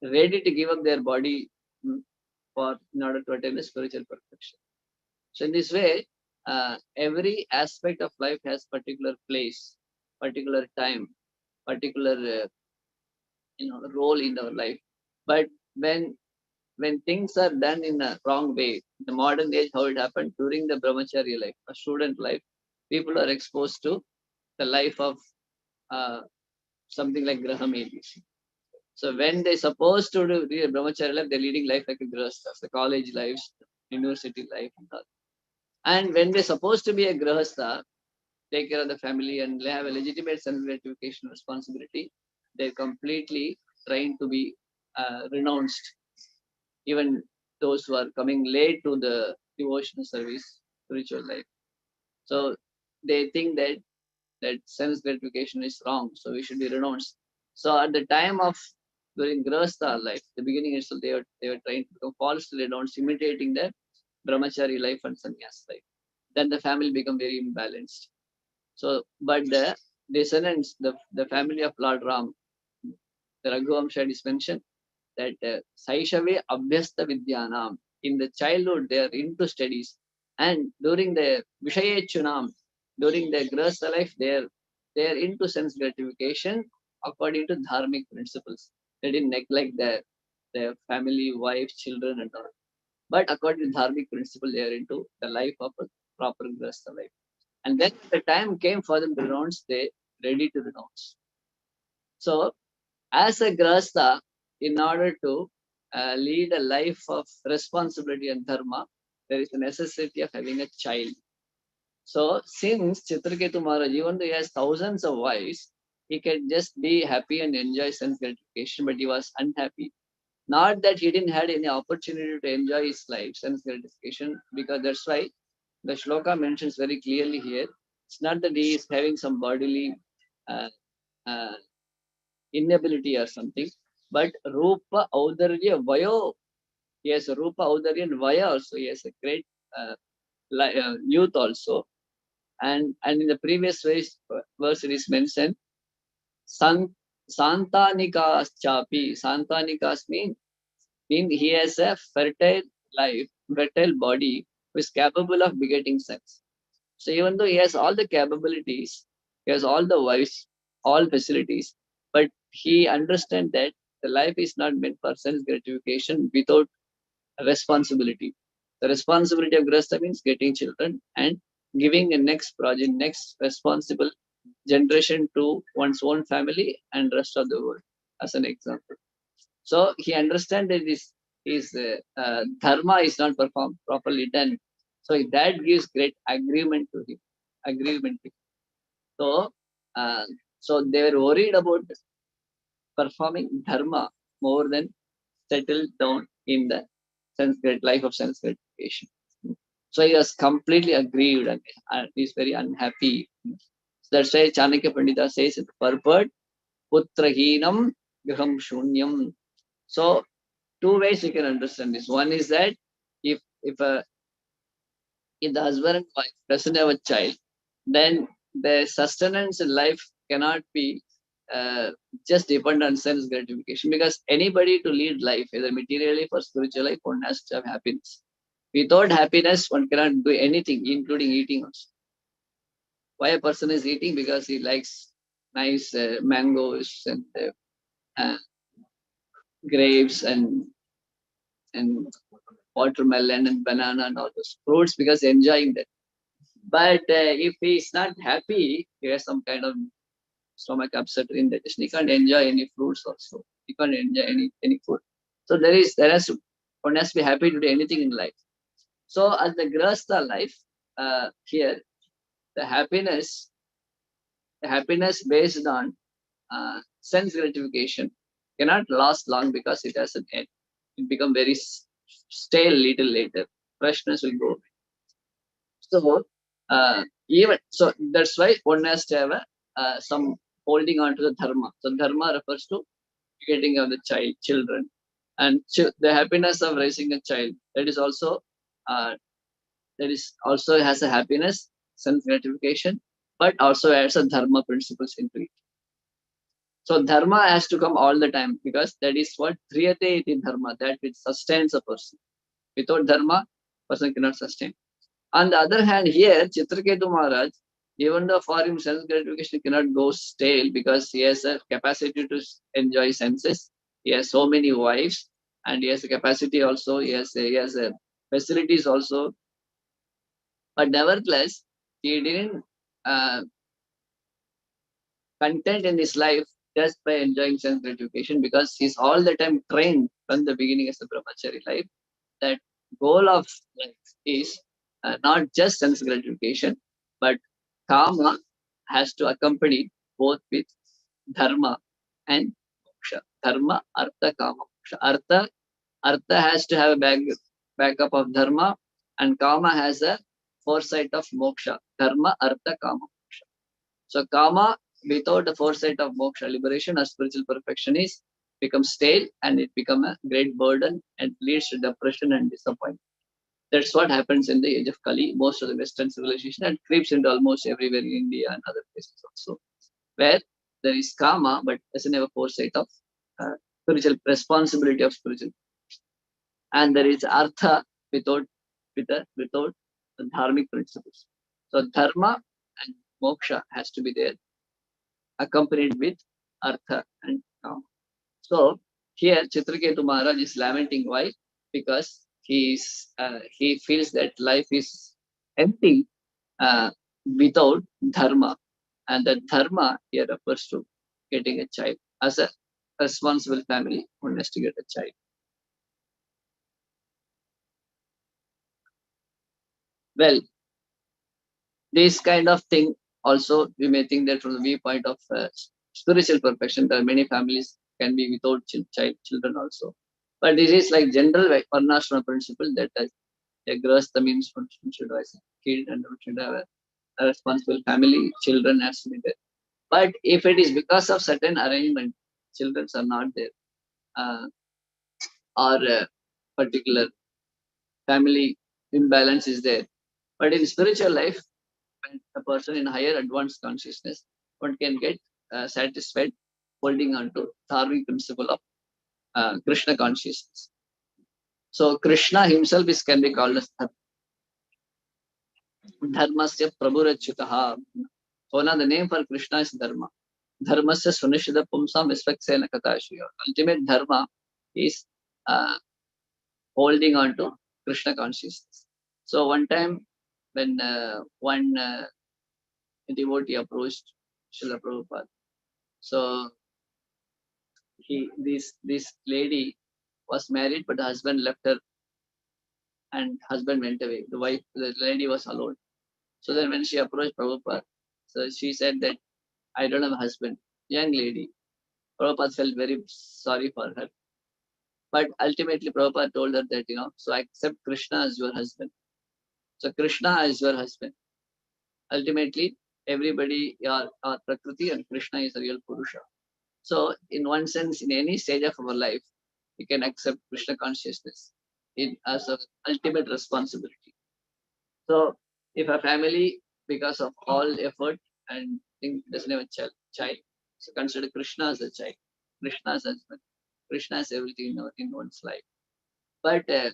ready to give up their body in order to attain the spiritual perfection. So in this way, every aspect of life has particular place, particular time, particular role in our life. But when things are done in a wrong way, in the modern age, how it happened during the brahmacharya life, a student life, people are exposed to the life of something like Graham. So when they're supposed to do the brahmacharya life, they're leading life like a grihastha, the college lives, university life, and all. And when they're supposed to be a grihastha, take care of the family and they have a legitimate sense gratification responsibility, they're completely trying to be renounced. Even those who are coming late to the devotional service, spiritual life. So they think that sense gratification is wrong, so we should be renounced. So at the time of during Grahastha life, the beginning itself, they were trying to become falsely renounced, imitating the brahmachari life and sannyas life. Then the family become very imbalanced. So, but the descendants, the family of Lord Ram, the Raghuvamsha is mentioned that Saishave Abhyasta Vidyanam, in the childhood they are into studies, and during the Vishayechunam, during the Grahastha life, they are into sense gratification according to dharmic principles. They didn't neglect their family, wife, children, and all. But according to dharmic principle, they are into the life of a proper Grahastha life. And then the time came for them to renounce, they ready to renounce. So as a grahastha, in order to lead a life of responsibility and dharma, there is a necessity of having a child. So since Chitraketu Maharaj, even though he has thousands of wives, he can just be happy and enjoy sense gratification, but he was unhappy. Not that he didn't have any opportunity to enjoy his life, sense gratification, because that's why the shloka mentions very clearly here. It's not that he is having some bodily uh, uh, inability or something, but Rupa Audarya Vayo, he has a Rupa Audarya and Vaya also, he has a great youth also. And in the previous verse it is mentioned, Santanikas Chapi, Santanikas mean he has a fertile life, fertile body, who is capable of begetting sons. So even though he has all the capabilities, he has all the wives, all facilities, but he understands that the life is not meant for sense gratification without responsibility. The responsibility of Grahastha means getting children and giving a next project, next responsible generation to one's own family and rest of the world, as an example. So he understands that his dharma is not performed properly done. So that gives great agreement to him. Agreement. So, so they were worried about performing dharma more than settle down in the life of sense gratification. So he was completely aggrieved and he's very unhappy. So that's why Chanakya Pandita says in the purport, Putrahinam Graham Shunyam. So two ways you can understand this. One is that if the husband and wife doesn't have a child, then the sustenance in life cannot be just depend on sense gratification, because anybody to lead life, either materially or spiritual life, one has to have happiness. Without happiness, one cannot do anything, including eating also. Why a person is eating? Because he likes nice mangoes and grapes and watermelon and banana and all those fruits, because enjoying that. But if he is not happy, he has some kind of stomach upset, indigestion. He can't enjoy any fruits also. He can't enjoy any food. So one has to be happy to do anything in life. So as the Grahastha life, here the happiness based on sense gratification cannot last long, because it has an end. It become very stale little later. Freshness will go. So even so, that's why one has to have some holding on to the dharma. So dharma refers to getting of the children, and the happiness of raising a child. That is also has a happiness, sense gratification, but also adds a dharma principles into it. So dharma has to come all the time, because that is what triyate iti dharma, that which sustains a person. Without dharma, person cannot sustain. On the other hand, here Chitraketu Maharaj, even though for him sense gratification cannot go stale, because he has a capacity to enjoy senses, he has so many wives, and he has a capacity also, he has a facilities also, but nevertheless, he didn't content in his life just by enjoying sense gratification, because he's all the time trained from the beginning as a brahmachari life that goal of life is not just sense gratification, but karma has to accompany both with dharma and moksha. Dharma, artha, kama, moksha. Artha has to have a backup of dharma. And Kama has a foresight of moksha, dharma, artha, kama, moksha. So Kama without the foresight of moksha, liberation or spiritual perfection is becomes stale and it becomes a great burden and leads to depression and disappointment. That's what happens in the age of Kali, most of the Western civilization, and creeps into almost everywhere in India and other places also, where there is Kama but doesn't have a foresight of spiritual responsibility of spiritual, and there is Artha without without the dharmic principles. So dharma and moksha has to be there, accompanied with Artha and Kama. So here Chitraketu Maharaj is lamenting. Why? Because he feels that life is empty without dharma, and that dharma here refers to getting a child. As a responsible family, one has to get a child. Well, this kind of thing also we may think that from the viewpoint of spiritual perfection, there are many families can be without children also. But this is like general varnashrama principle that a grahastha means one should raise a kid and one should have a responsible family, children has to be there. But if it is because of certain arrangement, children are not there, or a particular family imbalance is there. But in spiritual life, when a person in higher advanced consciousness, one can get satisfied holding on to dharmic principle of Krishna consciousness. So Krishna himself can be called as Dharmasya Prabhurachyutaha. So now the name for Krishna is Dharma. Dharmasya Sunishida Pumsam Visvaksena Katashya. Ultimate Dharma is holding on to Krishna consciousness. So one time when one devotee approached Srila Prabhupada, so this lady was married, but the husband left her, and husband went away. The lady was alone. So then when she approached Prabhupada, so she said that I don't have a husband, young lady. Prabhupada felt very sorry for her. But ultimately Prabhupada told her that, so accept Krishna as your husband. So Krishna is your husband. Ultimately, everybody are Prakriti and Krishna is a real Purusha. So in one sense, in any stage of our life, we can accept Krishna consciousness as an ultimate responsibility. So if a family, because of all effort and doesn't have a child, so consider Krishna as a child, Krishna as husband, Krishna as everything in one's life. But at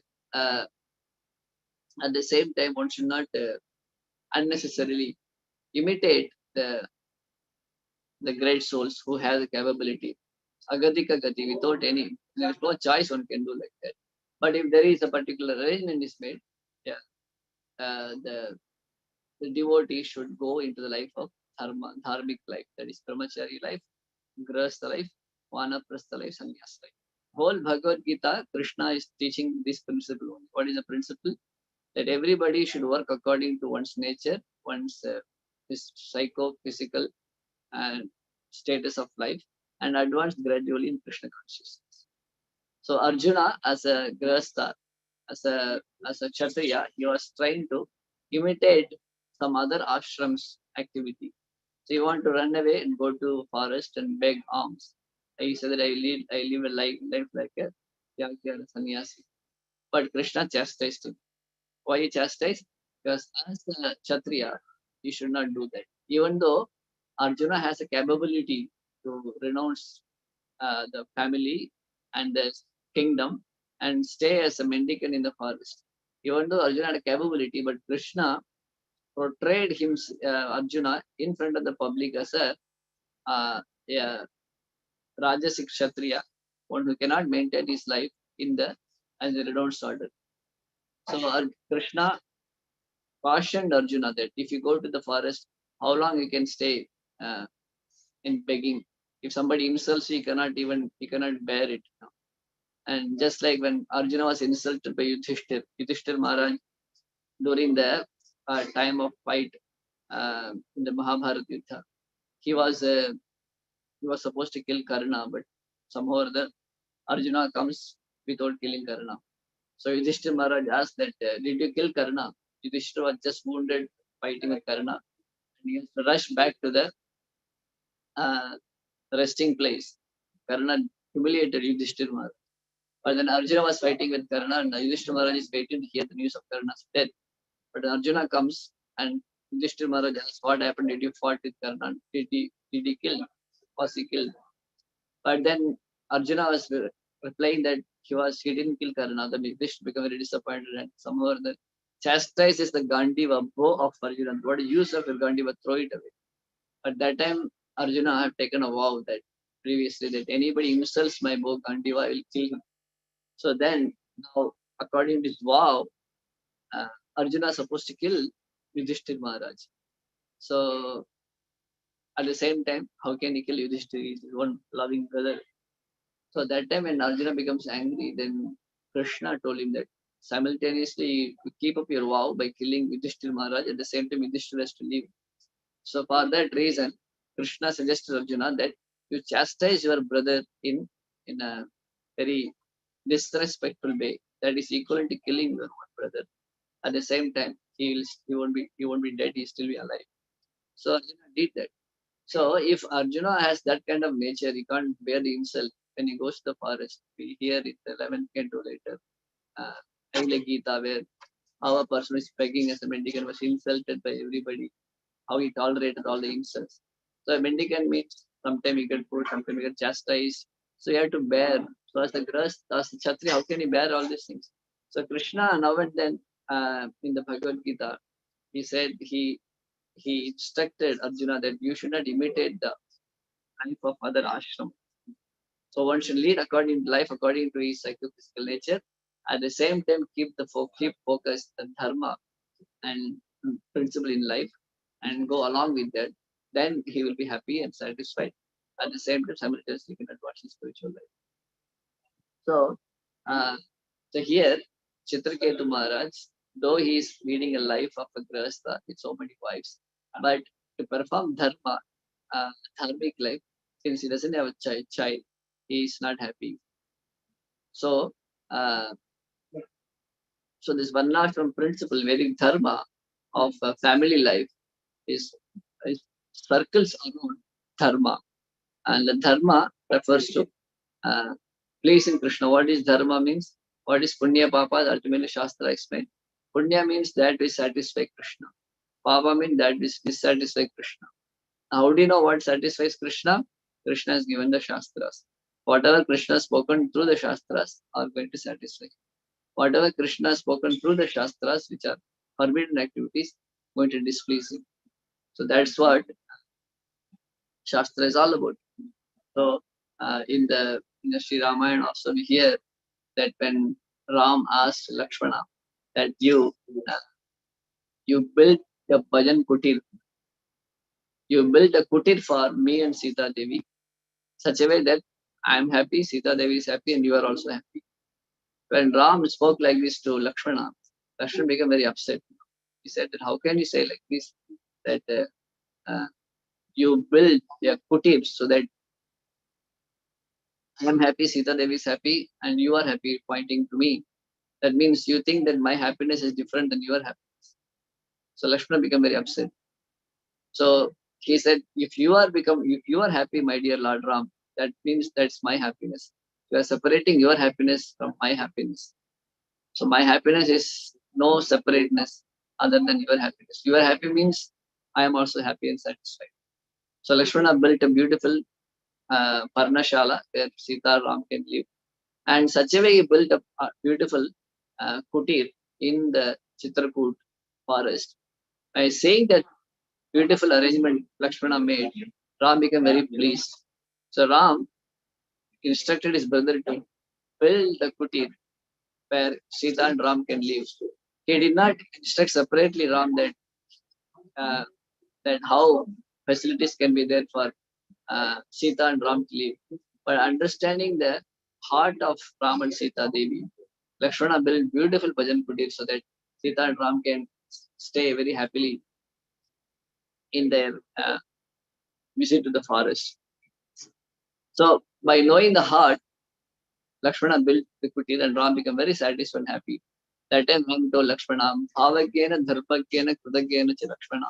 the same time, one should not unnecessarily imitate the great souls who have the capability. Agadika Gati, without any, there's no choice one can do like that. But if there is a particular arrangement is made, yeah, the devotee should go into the life of dharmic life, that is brahmachari life, grahastha life, vanaprastha life, sannyas life. Whole Bhagavad Gita, Krishna is teaching this principle. What is the principle? That everybody should work according to one's nature, one's psycho-physical and status of life, and advance gradually in Krishna consciousness. So Arjuna, as a grahastha, as a kshatriya, he was trying to imitate some other ashrams activity. So he want to run away and go to forest and beg alms. He said that I live a life like a Tyagyara sannyasi. But Krishna chastised him. Why he chastised? Because as a kshatriya, he should not do that. Even though Arjuna has a capability to renounce the family and the kingdom and stay as a mendicant in the forest. Even though Arjuna had a capability, but Krishna portrayed him, Arjuna, in front of the public as a Rajasic Kshatriya, one who cannot maintain his life as a renounced order. So Krishna cautioned Arjuna that if you go to the forest, how long you can stay in begging? If somebody insults you, he cannot bear it. And just like when Arjuna was insulted by Yudhishthir Maharaj during the time of fight in the Mahabharata Yuddha, he was supposed to kill Karna, but somehow or other Arjuna comes without killing Karna. So Yudhishthira Maharaj asked that, did you kill Karna? Yudhishthira was just wounded fighting with Karna. And he has to rush back to the resting place. Karna humiliated Yudhishthira Maharaj. But then Arjuna was fighting with Karna, and Yudhishthira Maharaj is waiting to hear the news of Karna's death. But Arjuna comes and Yudhishthira Maharaj asks, what happened? Did you fight with Karna? Did he kill? Was he killed? But then Arjuna was replying that he didn't kill Karna. Then Yudhishthira became very disappointed, and somehow the chastises the Gandiva bow of Arjuna. What is use of your Gandiva? Throw it away. At that time, Arjuna had taken a vow that previously that anybody insults my bow Gandiva, I will kill him. So then, now according to his vow, Arjuna is supposed to kill Yudhishthira Maharaj. So at the same time, how can he kill Yudhishthira? He is his one loving brother. So that time when Arjuna becomes angry, then Krishna told him that simultaneously you keep up your vow by killing Yudhishthira Maharaj, at the same time Yudhishthira has to leave. So for that reason, Krishna suggested Arjuna that you chastise your brother in a very disrespectful way. That is equal to killing your own brother. At the same time, he won't be dead, he'll still be alive. So Arjuna did that. So if Arjuna has that kind of nature, he can't bear the insult when he goes to the forest. We hear it 11th canto later. Aila Gita, where how a person is begging as a mendicant was insulted by everybody, how he tolerated all the insults. So a mendicant means sometimes he get put, sometimes he get chastised. So you have to bear. So as the Grahastha, as the Kshatriya, how can he bear all these things? So Krishna now and then in the Bhagavad Gita, he said he instructed Arjuna that you should not imitate the life of other ashram. So one should lead life according to his psychophysical nature. At the same time, keep focused on dharma and principle in life, and go along with that. Then he will be happy and satisfied. At the same time, simultaneously he can advance his spiritual life. So, so here, Chitraketu Maharaj, though he is leading a life of a grahastha with so many wives, but to perform dharma, dharmic life, since he doesn't have a child, he is not happy. So, so this Varnashram principle, very dharma of family life, is circles around dharma, and the dharma refers to pleasing Krishna. What is dharma means? What is punya papa? Ultimately, Shastra explained. Punya means that which satisfies Krishna. Papa means that which dissatisfies Krishna. How do you know what satisfies Krishna? Krishna has given the Shastras. Whatever Krishna has spoken through the Shastras are going to satisfy. Whatever Krishna has spoken through the Shastras, which are forbidden activities, going to displease him. So that's what Shastra is all about. So in the Sri Ramayana also we hear that when Ram asked Lakshmana that you built a bhajan kutir, you built a kutir for me and Sita Devi, such a way that I am happy, Sita Devi is happy, and you are also happy. When Ram spoke like this to Lakshmana, Lakshmana became very upset. He said that how can you say like this, that you build a kutir so that I am happy, Sita Devi is happy, and you are happy, pointing to me. That means you think that my happiness is different than your happiness. So Lakshmana became very upset. So he said, if you are happy, my dear Lord Ram, that means that's my happiness. You are separating your happiness from my happiness. So my happiness is no separateness other than your happiness. Your happy means I am also happy and satisfied. So Lakshmana built a beautiful Parnashala where Sita Ram can live. And such a way he built a beautiful kutir in the Chitrakoot forest. By saying that beautiful arrangement Lakshmana made, Ram became very pleased. So Ram instructed his brother to build the kutir where Sita and Ram can live. He did not instruct separately Ram that how facilities can be there for Sita and Ram to live. But understanding the heart of Ram and Sita Devi, Lakshmana built beautiful bhajan kutir so that Sita and Ram can stay very happily in their visit to the forest. So by knowing the heart, Lakshmana built the kutir and Ram became very satisfied and happy. That time Ram told Lakshmana, Bhavagyena dharmagyena krudagyena cha Lakshmana.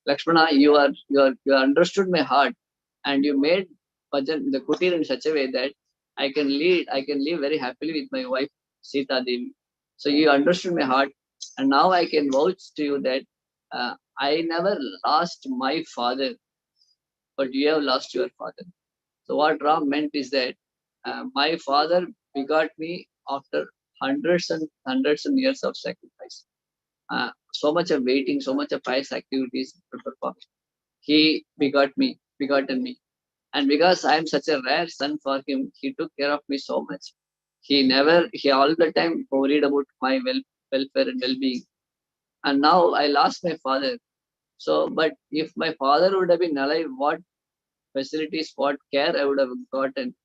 Lakshmana, you understood my heart and you made bhajan, the kutir in such a way that I can live very happily with my wife Sita Devi. So you understood my heart, and now I can vouch to you that I never lost my father, but you have lost your father. So what Ram meant is that my father begot me after hundreds and hundreds of years of sacrifice. So much of waiting, so much of pious activities to perform. He begotten me. And because I am such a rare son for him, he took care of me so much. He all the time worried about my welfare and well-being. And now I lost my father. So, but if my father would have been alive, what facilities, what care I would have gotten,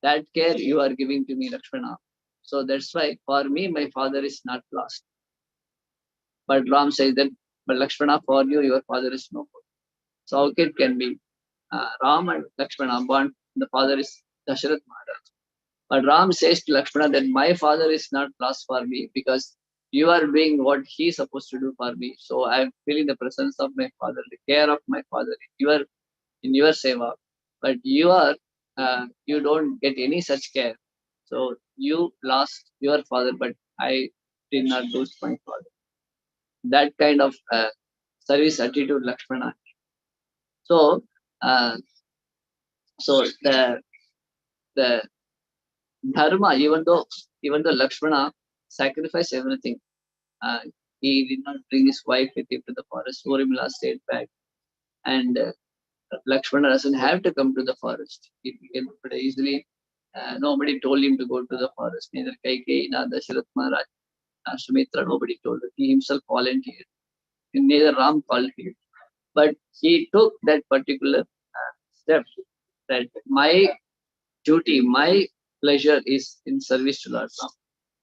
that care you are giving to me, Lakshmana. So that's why for me, my father is not lost. But Ram says that, but Lakshmana, for you, your father is no more. So how it can be? Ram and Lakshmana born, the father is Dasharath Maharaj. But Ram says to Lakshmana that my father is not lost for me because you are doing what he is supposed to do for me. So I am feeling the presence of my father, the care of my father in your seva. But you don't get any such care. So you lost your father, but I did not lose my father. That kind of service attitude, Lakshmana. So, so the dharma, even though Lakshmana sacrificed everything, he did not bring his wife with him to the forest. Urimala stayed back, and Lakshmana doesn't have to come to the forest. He can pretty easily. Nobody told him to go to the forest. Neither Kaikeyi, nor Dasharath Maharaj, Sumitra. Nobody told him. He himself volunteered. And neither Ram called him. But he took that particular step that my duty, my pleasure is in service to Lord Ram.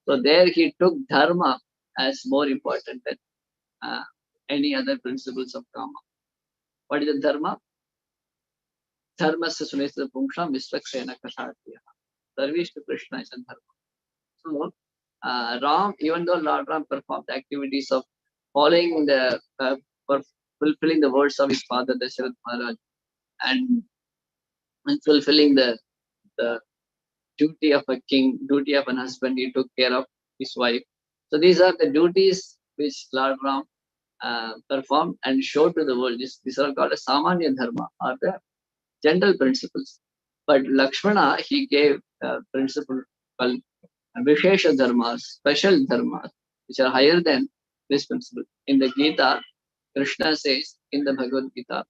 So there he took dharma as more important than any other principles of karma. What is the dharma? Dharma se sunesta pumsham visvaksena kashatya. Service to Krishna is a dharma. So Ram, even though Lord Ram performed the activities of following fulfilling the words of his father Dasharath Maharaj and fulfilling the duty of a king, duty of an husband, he took care of his wife. So these are the duties which Lord Ram performed and showed to the world. These are called as Samanya Dharma, or the general principles. But Lakshmana, he gave a principle called Vishesha Dharmas, special Dharmas, which are higher than this principle. In the Gita, Krishna says in the Bhagavad Gita,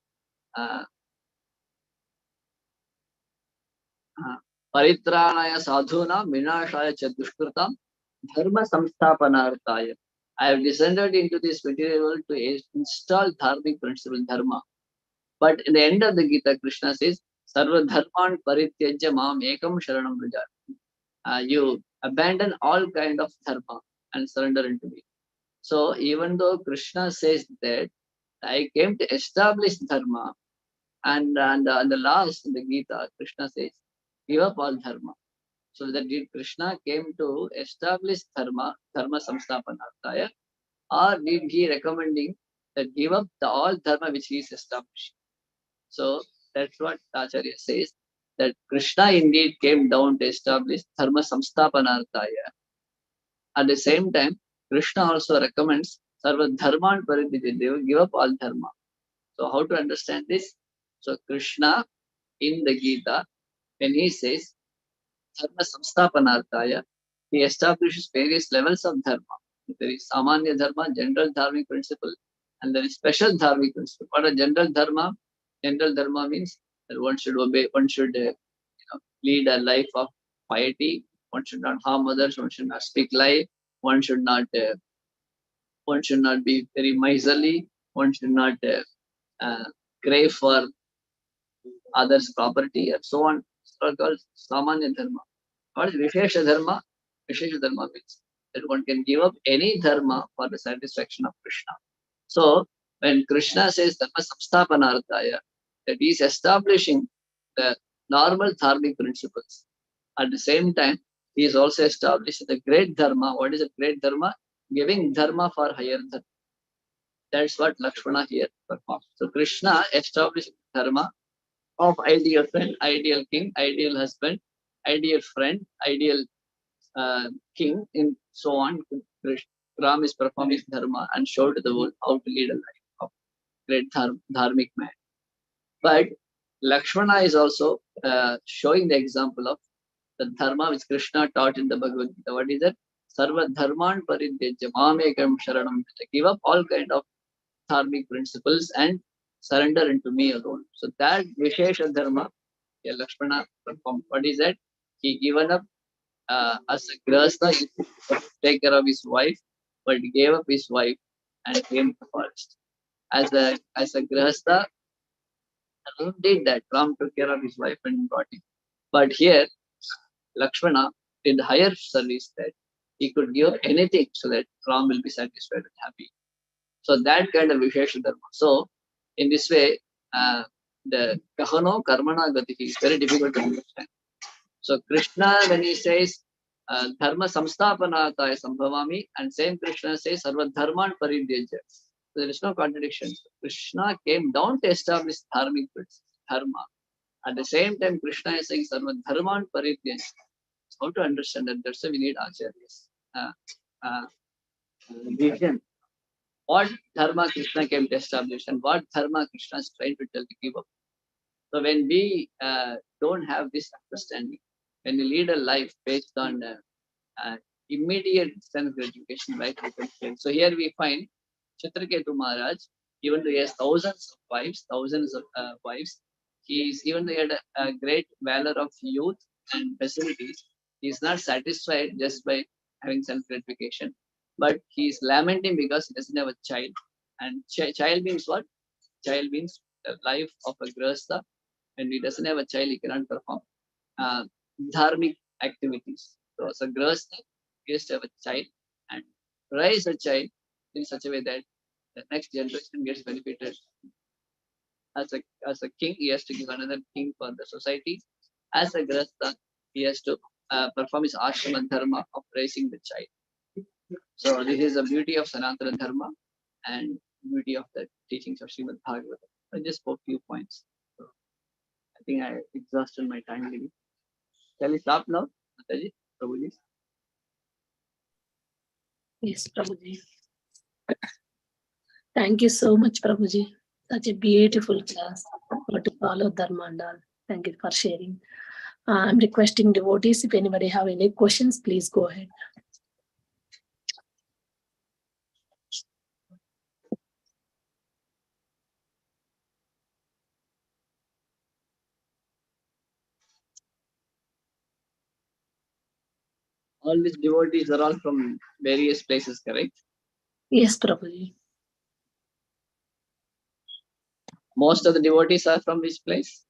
Paritranaya sadhuna minashaya cha dushkritam dharma samsthapanarthaya. I have descended into this material world to install dharmic principle, dharma. But in the end of the Gita, Krishna says, Sarva dharman parityajya mam ekam sharanam vrajat. You abandon all kind of dharma and surrender into me. So even though Krishna says that I came to establish dharma, and the last in the Gita, Krishna says, give up all dharma. So that did Krishna came to establish dharma samsthapanarthaya, or did he recommending that give up all dharma which he is established? So that's what Acharya says, that Krishna indeed came down to establish dharma samsthapanarthaya. At the same time, Krishna also recommends sarva dharman paridhyate, give up all dharma. So how to understand this? So Krishna in the Gita, when he says dharma samsthapanarthaya, he establishes various levels of dharma. There is samanya dharma, general dharmic principle, and there is special dharmic principle. What a general dharma? General dharma means that one should obey, one should lead a life of piety, one should not harm others, one should not speak lie, one should not be very miserly, one should not crave for others' property, and so on. It's called samanya dharma. What is Vishesha Dharma? Vishesha Dharma means that one can give up any dharma for the satisfaction of Krishna. So when Krishna says dharma samsthapanarthaya, that he is establishing the normal dharmic principles. At the same time, he is also established the great dharma. What is a great dharma? Giving dharma for higher dharma. That's what Lakshmana here performs. So Krishna established dharma of ideal friend, ideal king, ideal husband, ideal friend, ideal king, and so on. Ram is performing dharma and showed to the world how to lead a life of great dharmic man. But Lakshmana is also showing the example of the dharma which Krishna taught in the Bhagavad Gita. What is that? Sarva dharman paridhyajya mamekam sharanam. Give up all kind of dharmic principles and surrender into me alone. So that Vishesha dharma, Lakshmana performed. What is that? He given up as a grahastha, he take care of his wife, but gave up his wife and came to the forest. As a grahastha, Ram did that. Ram took care of his wife and brought him. But here, Lakshmana did higher service that he could give up anything so that Ram will be satisfied and happy. So that kind of Vishesha dharma. So in this way, the kahano karmana gati is very difficult to understand. So Krishna, when he says dharma samsthapanataya sambhavami, and same Krishna says sarva dharman paridhyajya. So there is no contradiction. Krishna came down to establish dharmic dharma. At the same time, Krishna is saying sarva dharman paridhyajya. How to understand that? That's why we need acharyas. Vision. What dharma Krishna came to establish and what dharma Krishna is trying to tell to give up. So when we don't have this understanding, when we lead a life based on immediate sense gratification, right? So here we find Chitraketu Maharaj, even though he has thousands of wives, even though he had a great valor of youth and facilities, he is not satisfied just by having self gratification. But he is lamenting because he doesn't have a child. And child means what? Child means the life of a grahastha. When he doesn't have a child, he cannot perform dharmic activities. So as a grahastha, he has to have a child and raise a child in such a way that the next generation gets benefited. As a king, he has to give another king for the society. As a grahastha, he has to perform his ashrama dharma of raising the child. So this is the beauty of Sanatana Dharma and beauty of the teachings of Srimad Bhagavatam. I just spoke few points. So I think I exhausted my time limit. Shall we stop now, Mataji, Prabhuji? Yes, Prabhuji. Thank you so much, Prabhuji. Such a beautiful class. How to follow Dharma and all. Thank you for sharing. I'm requesting devotees, if anybody have any questions, please go ahead. All these devotees are all from various places, correct? Yes, Prabhuji. Most of the devotees are from which place?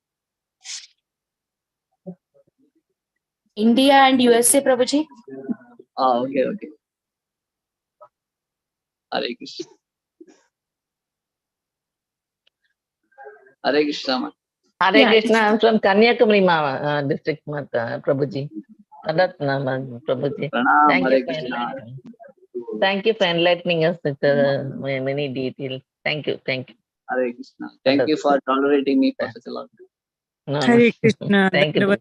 India and USA, Prabhuji. Okay. Hare Krishna. Hare Krishna. Hare Krishna, I'm from Kanyakumari district, Prabhuji. Prabhuji. Thank you for enlightening us with many details. Thank you. Hare Krishna. Thank you for tolerating me for such a long time. Hare Krishna. Thank you.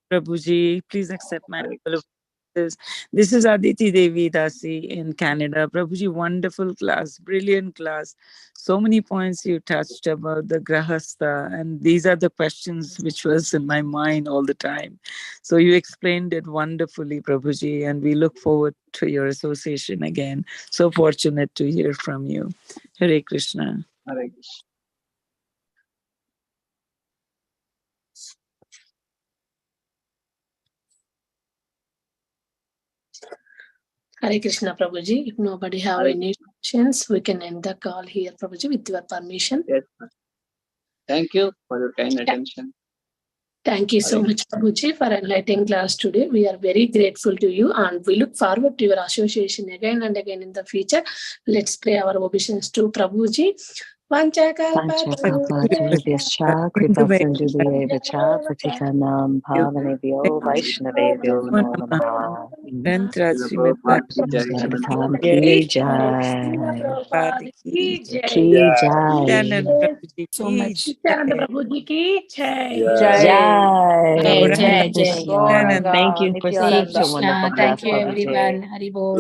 Prabhuji, please accept my apologies. This is Aditi Devi Dasi in Canada. Prabhuji, wonderful class, brilliant class. So many points you touched about the Grahastha, and these are the questions which was in my mind all the time. So you explained it wonderfully, Prabhuji, and we look forward to your association again. So fortunate to hear from you. Hare Krishna. Hare Krishna. Hare Krishna, Prabhuji. If nobody have any questions, we can end the call here, Prabhuji, with your permission. Yes. Thank you for your kind attention. Thank you so much, Prabhuji, for enlightening class today. We are very grateful to you and we look forward to your association again and again in the future. Let's pray our obeisance to Prabhuji. Panchakalpatarubhyascha kripasindhubhya cha patitanam pavanebhyo vaishnavebhyo namo namaha. Grant Raj Srimad Bhagavatam Bhagavatam ki ki Srila jai. Prabhupada Prabhupada ki ki jai. jai. Ki jai. Nityananda Prabhuji So ki much. Nityananda jai. Prabhuji ki jai. Jai. Jai. Jai, Gauranga jai, Hare jai. Krishna. Nityananda Thank Gauraga, you for Hare Hare such a Nityananda. wonderful Krishna. class, Thank you, Krishna. Prabhuji. everyone. Hari Bol.